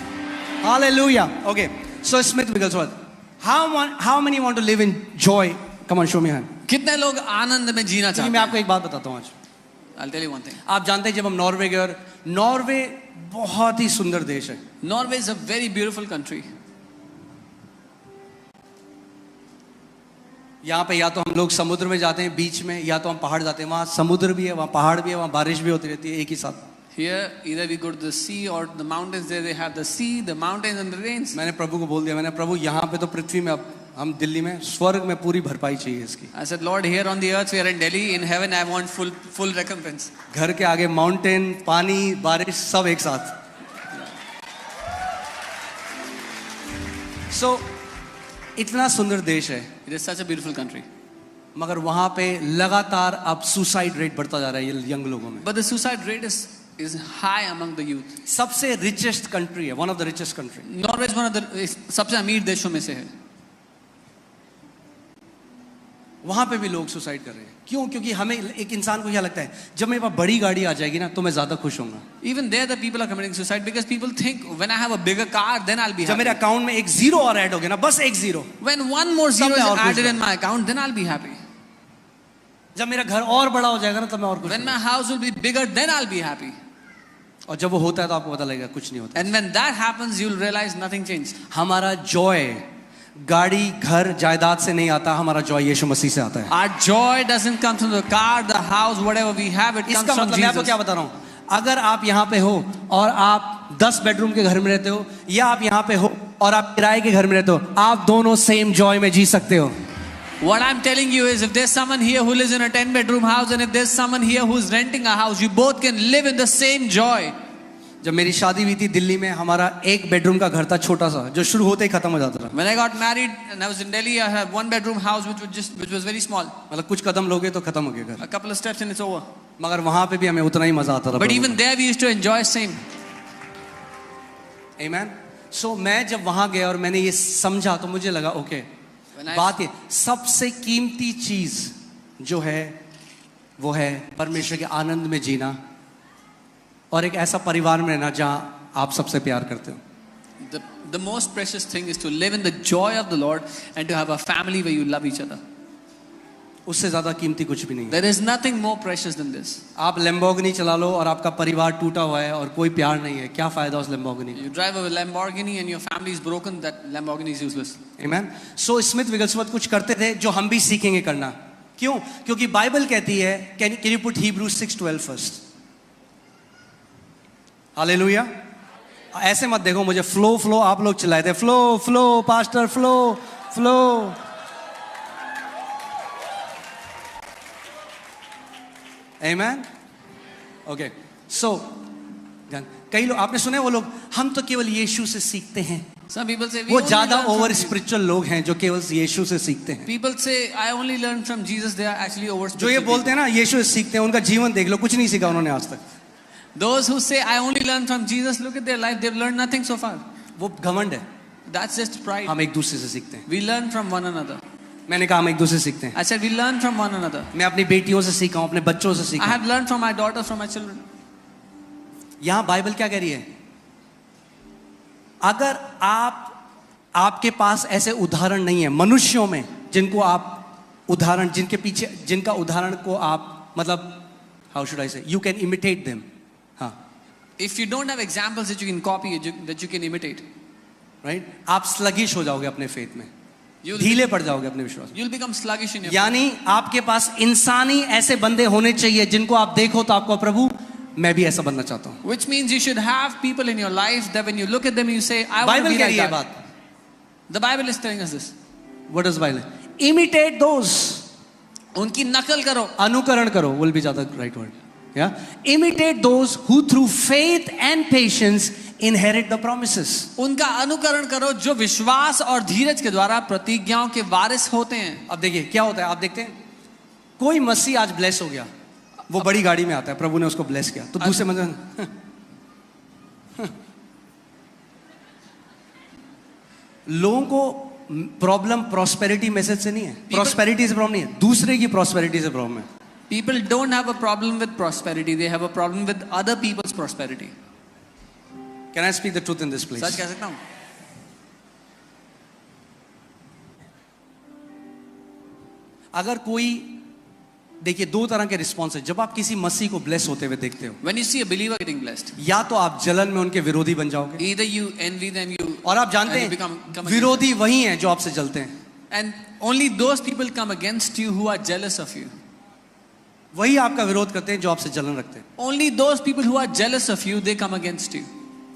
Hallelujah. Okay. So Smith Wigglesworth, how many want to live in joy? Come on, show me hand. कितने लोग आनंद में जीना चलिए चाहते मैं हैं? आपको एक बात बताता हूँ आज. I'll tell you one thing. आप जानते हैं जब हम नॉर्वे गए, और नॉर्वे बहुत ही सुंदर देश है. Norway is a very beautiful country. यहाँ पे या तो हम लोग समुद्र में जाते हैं बीच में, या तो हम पहाड़ जाते हैं. वहाँ समुद्र भी है, वहाँ पहाड़ भी है, वहाँ बारिश भी होती रहती है एक ही साथ. Here, either we go to the sea or the mountains. There they have the sea, the mountains and the rains. मैंने प्रभु को बोल दिया, मैंने प्रभु यहाँ पे तो पृथ्वी में, अब हम दिल्ली में, स्वर्ग में पूरी भरपाई चाहिए इसकी. I said, Lord, here on the earth we are in Delhi. In heaven, I want full recompense. घर के आगे माउंटेन, पानी, बारिश सब एक साथ. So इतना सुंदर देश है, It is such a beautiful country. मगर वहाँ पे लगातार अब सुसाइड रेट बढ़ता जा रहा है ये यंग लोगों में. But the suicide rate is high among the youth. सबसे रिचेस्ट कंट्री है, one of the richest country. Norway is one of the सबसे अमीर देशों में से है. वहां पे भी लोग सुसाइड कर रहे हैं. क्यों? क्योंकि हमें, एक इंसान को क्या लगता है, जब मेरे पास बड़ी गाड़ी आ जाएगी ना तो मैं ज्यादा खुश होऊंगा. Even there the people are committing suicide because people think when I have a bigger car then I'll be जब मेरे happy. अकाउंट में एक जीरो और ऐड हो गया ना, बस एक zero, When one more zero तब is मैं और खुश added in रहूंगा. my account then I'll be happy. जब मेरा घर और बड़ा हो जाएगा ना तब मैं और खुश When होऊंगा. my house will be bigger then I'll be happy. और जब वो होता है तो आपको पता लगेगा कुछ नहीं होता. And when that happens you'll realize nothing changed. हमारा जॉय गाड़ी, घर, जायदाद से नहीं आता, हमारा जॉय यीशु मसीह से आता है. Our joy doesn't come from the car, the house, whatever we have, it comes इसका from मतलब मैं आपको Jesus. क्या बता रहा हूँ, अगर आप यहाँ पे हो और आप 10 बेडरूम के घर में रहते हो, या आप यहाँ पे हो और आप किराए के घर में रहते हो, आप दोनों सेम जॉय में जी सकते हो. What I'm telling you is if there's someone here who lives in a 10-bedroom house and if there's someone here who's renting a house, you both can live in the same joy. जब मेरी शादी हुई थी दिल्ली में, हमारा एक bedroom का घर था छोटा सा, जो शुरू होते ही खत्म हो जाता था. When I got married and I was in Delhi, I had 1-bedroom house which was very small. मतलब कुछ कदम लोगे तो खत्म हो गया घर. A couple of steps and it's over. मगर वहां पे भी हमें उतना ही मजा आता था. But even there we used to enjoy same. Amen. So मैं जब वहां गया और मैंने ये समझा तो मुझे लगा ओके, बात ये सबसे कीमती चीज जो है वो है परमेश्वर के आनंद में जीना और एक ऐसा परिवार में रहना जहां आप सबसे प्यार करते हो. The most precious thing is to live in the joy of the Lord and to have a family where you love each other. उससे ज्यादा कीमती कुछ भी नहीं है. There is nothing more precious than this. आप लैम्बोर्गिनी चला लो और आपका परिवार टूटा हुआ है और कोई प्यार नहीं है, क्या फायदा उस लैम्बोर्गिनी का? You drive a Lamborghini and your family is broken, that Lamborghini is useless. Amen. So Smith Wigglesworth कुछ करते थे जो हम भी सीखेंगे करना. क्यों? क्योंकि बाइबल कहती है, can you put Hebrews 6:12 first? Hallelujah. ऐसे मत देखो मुझे, फ्लो आप लोग चिल्लाए थे, flow pastor, flow. Amen. Okay. So कई लोग आपने सुने, वो लोग हम तो केवल यीशु से सीखते हैं. Some people say वो ज्यादा ओवर स्पिरिचुअल लोग हैं जो केवल यीशु से सीखते हैं. People say I only learn from Jesus. They are actually over जो ये बोलते हैं ना यीशु से सीखते हैं, उनका जीवन देख लो, कुछ नहीं सीखा उन्होंने आज तक. Those who say I only learn from Jesus, look at their life. They've learned nothing so far. वो घमंड है. That's just pride. हम एक दूसरे से सीखते हैं. We learn from one another. मैंने कहा हम एक दूसरे से सीखते हैं. I said we learn from one another. मैं अपनी बेटियों से सीखा हूं, अपने बच्चों से I सीखा. have learned from my daughters, from my children. यहां बाइबल क्या कह रही है? अगर आपके पास ऐसे उदाहरण नहीं है मनुष्यों में जिनको आप उदाहरण, जिनके पीछे, जिनका उदाहरण को आप मतलब हाउ शुड आई से, यू कैन इमिटेट देम. हाँ, If you don't have examples that you can copy, that you can imitate, right, आप स्लगिश हो जाओगे अपने फेथ में, you'll ढीले पड़ जाओगे अपने विश्वास में. you'll become sluggish in your faith. यानी आपके पास इंसानी ऐसे बंदे होने चाहिए जिनको आप देखो तो आपको प्रभु मैं भी ऐसा बनना चाहता हूं. Which means you should have people in your life that when you look at them you say, I want to Bible be कह like रही है that. बात. The Bible is telling us this. What is Bible? Imitate those, उनकी नकल करो. अनुकरण करो, will be ज्यादा राइट वर्ड. या imitate those who through faith and patience inherit the promises. उनका अनुकरण करो जो विश्वास और धीरज के द्वारा प्रतिज्ञाओं के वारिस होते हैं. अब देखिए क्या होता है, आप देखते हैं कोई मसीह आज ब्लेस हो गया, वो बड़ी गाड़ी में आता है, प्रभु ने उसको ब्लेस किया, तो दूसरे मंदिर लोगों को प्रॉब्लम प्रॉस्पेरिटी मैसेज से नहीं है, प्रॉस्पेरिटी से प्रॉब्लम नहीं है, दूसरे की प्रॉस्पेरिटी से प्रॉब्लम है. People don't have a problem with prosperity, they have a problem with other people's prosperity. Can I speak the truth in this place? सच कह सकता हूं. अगर कोई, देखिए दो तरह के रिस्पॉन्स है जब आप किसी मसीह को ब्लेस होते हुए देखते हो. When you see a believer getting blessed, या तो आप जलन में उनके विरोधी बन जाओगे, either you envy them, you और आप जानते and you हैं become विरोधी वही हैं जो आपसे जलते हैं. and only those people come against you who are jealous of you. वही आपका विरोध करते हैं जो आपसे जलन रखते हैं, Only those people who are jealous of you, they come against you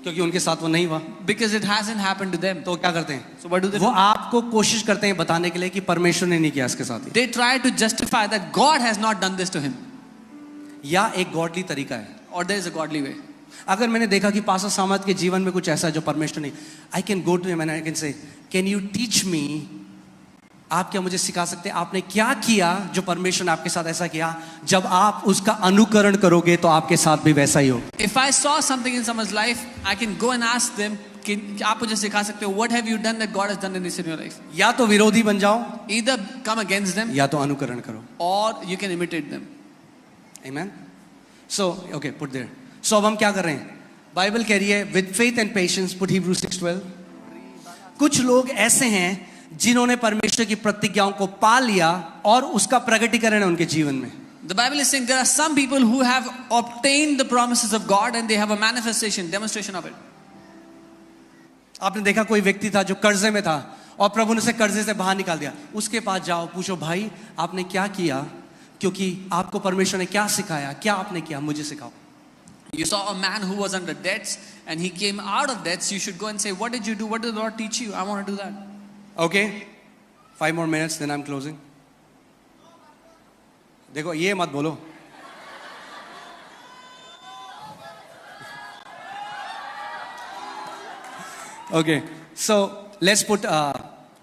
क्योंकि उनके साथ वो नहीं हुआ. because it hasn't happened to them. तो क्या करते हैं? So what do they वो do? आपको कोशिश करते हैं बताने के लिए कि परमेश्वर ने नहीं किया इसके साथ ही, They try to justify that God has not done this to him, या एक गॉडली तरीका है. or there is a godly way. अगर मैंने देखा कि पास्टर सामत के जीवन में कुछ ऐसा है जो परमेश्वर नहीं, I can go to him and I can say, can you teach me, आप क्या मुझे सिखा सकते हैं आपने क्या किया जो परमेश्वर ने आपके साथ ऐसा किया. जब आप उसका अनुकरण करोगे तो आपके साथ भी वैसा ही हो. If I saw something in someone's life, I can go and ask them, आप मुझे सिखा सकते हो, what have you done that God has done in this in your life? या तो विरोधी बन जाओ, Either come against them, या तो अनुकरण करो. or you can imitate them. Amen. So okay, put there. So अब हम क्या कर रहे हैं? बाइबल कह रही है with faith and patience, put Hebrews 6:12. कुछ लोग ऐसे हैं जिन्होंने परमेश्वर की प्रतिज्ञाओं को पा लिया और उसका प्रकटीकरण है उनके जीवन में. The Bible is saying there are some people who have obtained the promises of God and they have a manifestation, demonstration of it. आपने देखा कोई व्यक्ति था जो कर्जे में था और प्रभु ने उसे कर्जे से बाहर निकाल दिया. उसके पास जाओ, पूछो भाई आपने क्या किया, क्योंकि आपको परमेश्वर ने क्या सिखाया, क्या आपने किया, मुझे सिखाओ. You saw a man who was under debts and he came out of debts. You should go and say, what did you do? What did the Lord teach you? I want to do that. Okay, 5 more minutes, then I'm closing. देखो ये मत बोलो. Okay, so let's put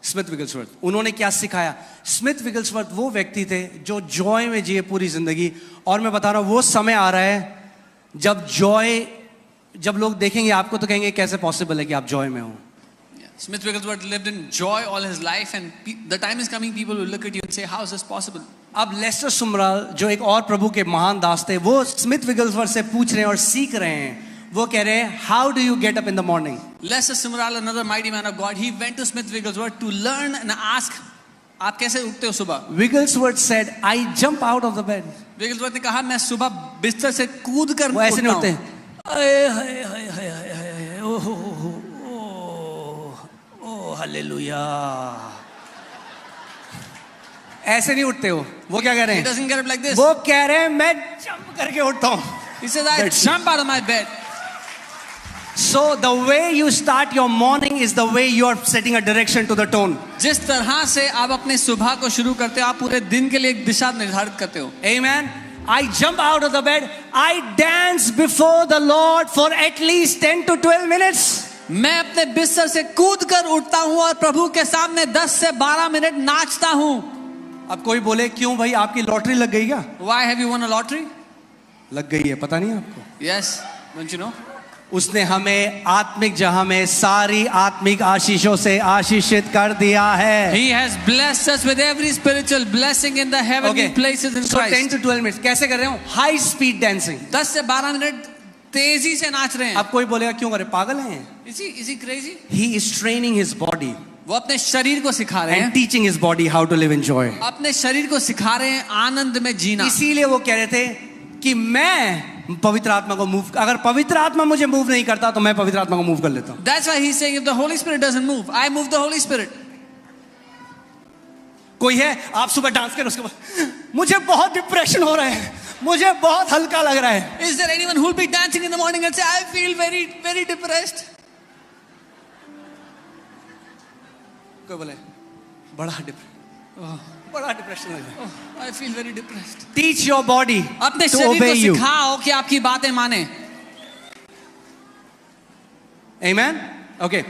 Smith Wigglesworth. उन्होंने क्या सिखाया? Smith Wigglesworth वो व्यक्ति थे जो जॉय में जिए पूरी जिंदगी. और मैं बता रहा हूं वो समय आ रहा है जब जॉय, जब लोग देखेंगे आपको तो कहेंगे कैसे पॉसिबल है कि आप जॉय में हो. Smith Wigglesworth lived in joy all his life, and the time is coming people will look at you and say, how is this possible? अब लेस्टर सुमराल जो एक और प्रभु के महान दास थे, वो स्मिथ विगल्सवर्थ से पूछ रहे हैं और सीख रहे हैं. वो कह रहे हैं, how do you get up in the morning? Lester Sumrall, another mighty man of God, he went to Smith Wigglesworth to learn and ask, आप कैसे उठते हो सुबह? Wigglesworth said, I jump out of the bed. Wigglesworth ने कहा, मैं सुबह बिस्तर से कूद कर वो ऐसे नहीं उठते. हालेलुया, ऐसे नहीं उठते हो. वो क्या कह रहे He हैं? doesn't get up like this. वो कह रहे हैं मैं जंप करके उठता हूं. He says, I jump out of my bed. So the way you start your morning is the way you are setting a direction to the tone. जिस तरह से आप अपने सुबह को शुरू करते हो, आप पूरे दिन के लिए एक दिशा निर्धारित करते हो. Amen. I jump out of the bed. I dance before the Lord for at least 10 to 12 minutes. मैं अपने बिस्तर से कूद कर उठता हूं और प्रभु के सामने 10 से 12 मिनट नाचता हूं. अब कोई बोले क्यों भाई आपकी लॉटरी लग गई क्या? Why have you won a lottery? लग गई है, पता नहीं आपको. Yes, don't you know? उसने हमें आत्मिक जहां में सारी आत्मिक आशीषों से आशीषित कर दिया है. He has blessed us with every spiritual blessing in the heavenly places in So 10 Christ. to 12 minutes कैसे कर रहे हो? High speed dancing. 10 से 12 मिनट तेजी से नाच रहे हैं. अब कोई बोलेगा क्यों करे, पागल हैं? Is he crazy? He is training his body वो अपने शरीर को सिखा रहे and हैं. teaching his body how to live in joy. अपने शरीर को सिखा रहे हैं आनंद में जीना. इसीलिए वो कह रहे थे कि मैं पवित्र आत्मा को मूव, अगर पवित्र आत्मा मुझे मूव नहीं करता तो मैं पवित्र आत्मा को मूव कर लेता हूं. That's why he's saying if the Holy Spirit doesn't move, I move the Holy Spirit. कोई है आप सुबह डांस करें उसके बाद मुझे बहुत डिप्रेशन हो रहा है, मुझे बहुत हल्का लग रहा है. Is there anyone who will be dancing in the morning and say, I feel very, very depressed? कोई बोले बड़ा डिप्रेशन लग रहा है. I feel very depressed. Teach your body अपने to शरीर obey को you. सिखाओ कि आपकी बातें माने. Amen. Okay.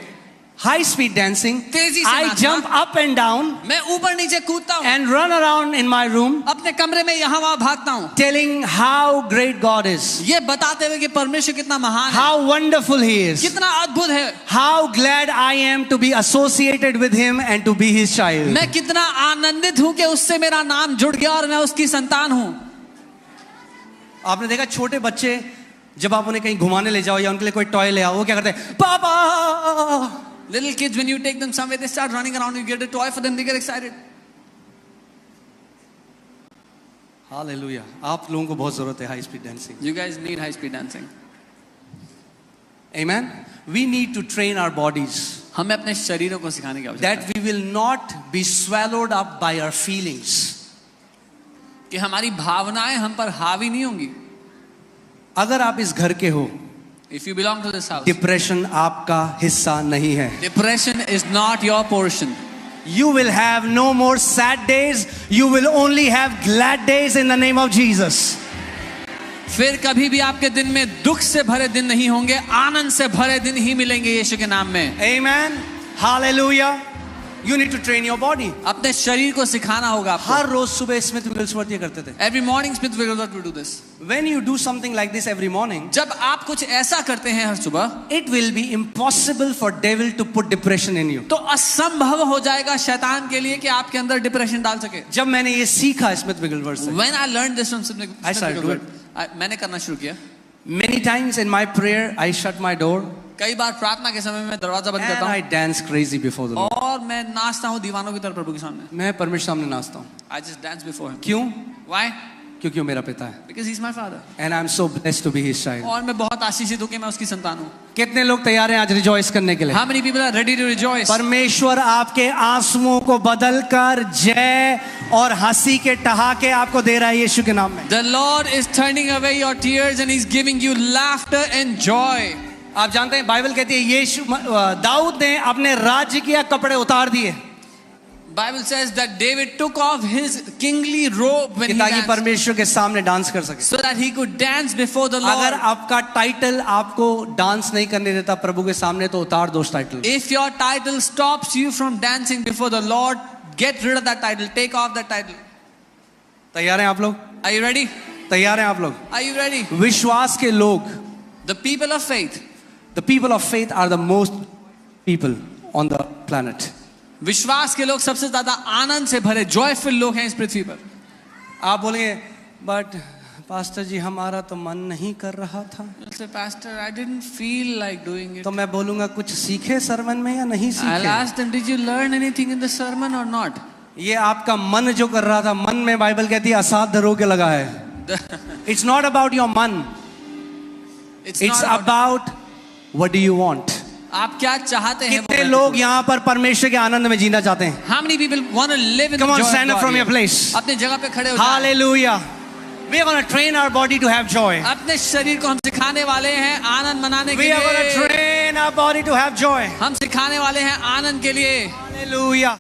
High speed dancing. तेजी से I नाचना. jump up and down मैं ऊपर नीचे कूदता हूँ. and run around in my room अपने कमरे में यहाँ वहाँ भागता हूँ. telling how great God is, ये बताते हुए कि परमेश्वर कितना महान है, how wonderful He is, कितना अद्भुत है, how glad I am to be associated with Him and to be His child. मैं कितना आनंदित हूँ कि उससे मेरा नाम जुड़ गया और मैं उसकी संतान हूँ. आपने देखा छोटे बच्चे जब आप उन्हें कहीं घुमाने ले जाओ या उनके लिए कोई टॉय ले आओ, वो क्या करते हैं? पापा. Little kids, when you take them somewhere, they start running around. You get a toy for them, they get excited. Hallelujah. आप लोगों को बहुत जरूरत है high speed dancing. You guys need high-speed dancing. Amen. We need to train our bodies हमें अपने शरीरों को सिखाने की आवश्यकता that we will not be swallowed up by our feelings. है कि हमारी भावनाएं हम पर हावी नहीं होंगी. अगर आप इस घर के हो, If you belong to this house, depression आपका हिस्सा नहीं है. depression is not your portion. You will have no more sad days. You will only have glad days in the name of Jesus. फिर कभी भी आपके दिन में दुख से भरे दिन नहीं होंगे, आनंद से भरे दिन ही मिलेंगे यीशु के नाम में. Amen. Hallelujah. You need to train your body. अपने शरीर को सिखाना होगा आपको. हर रोज सुबह स्मिथ विगलस्वर्थ ये करते थे. Every morning Smith Wigglesworth will do this. When you do something like this every morning, जब आप कुछ ऐसा करते हैं हर सुबह, it will be impossible for devil to put depression in you. तो असंभव हो जाएगा शैतान के लिए कि आपके अंदर डिप्रेशन डाल सके. जब मैंने ये सीखा स्मिथ विगलस्वर्थ से, When I learned this from Smith I started to do it. मैंने करना शुरू किया. many times in my prayer I shut my door कई बार प्रार्थना के समय में दरवाजा बंद करता and I हूँ dance crazy before the Lord. और मैं नाचता हूँ दीवानों की तरह प्रभु के सामने. मैं परमेश्वर सामने नाचता हूँ. I just dance before him. क्यों? Why? क्योंकि वो मेरा पिता है. Because he's my father. And I'm so blessed to be his child. और मैं बहुत आशीषित हूँ कि मैं उसकी संतान हूँ. कितने लोग तैयार हैं आज रिजॉइस करने के लिए? How many people are ready to rejoice? परमेश्वर आपके आंसुओं को बदलकर जय और हंसी के ठहाके आपको दे रहा है यीशु के नाम में. The Lord is turning away your tears and he's giving you laughter and joy. आप जानते हैं बाइबल कहती है यीशु दाऊद ने अपने राज्य के कपड़े उतार दिए Bible says that David took off his kingly robe when he ताकि danced, परमेश्वर के सामने डांस कर सके. so that he could dance before the अगर Lord. आपका टाइटल आपको डांस नहीं करने देता प्रभु के सामने तो उतार दो उस title. If your title stops you from dancing before the Lord, get rid of that title. Take off that title. तैयार हैं आप लोग? Are you ready? तैयार हैं आप लोग? Are you ready? विश्वास के लोग, The people of faith. the people of faith are the most people on the planet. विश्वास के लोग सबसे ज्यादा आनंद से भरे जॉयफुल लोग हैं इस पृथ्वी पर. आप बोलेंगे बट पास्टर जी हमारा तो मन नहीं कर रहा था. You'll say, Pastor, I didn't feel like doing it. तो मैं बोलूंगा कुछ सीखे सरमन में या नहीं I'll सीखे? ask them, did you learn anything in the sermon or not? ये आपका मन जो कर रहा था, मन में बाइबल कहती है असाध्य रोग लगा है. It's not about your man. It's It's not about what do you want. आप क्या चाहते हैं? कितने लोग यहाँ पर परमेश्वर के आनंद में जीना चाहते हैं? How many people want to live in Come the on, joy stand of up God from your here? place. अपने जगह पे खड़े हो जाएं. Hallelujah. We are going to train our body to have joy. अपने शरीर को हम सिखाने वाले हैं आनंद मनाने के We are going to लिए. train our body to have joy. हम सिखाने वाले हैं आनंद के लिए. Hallelujah.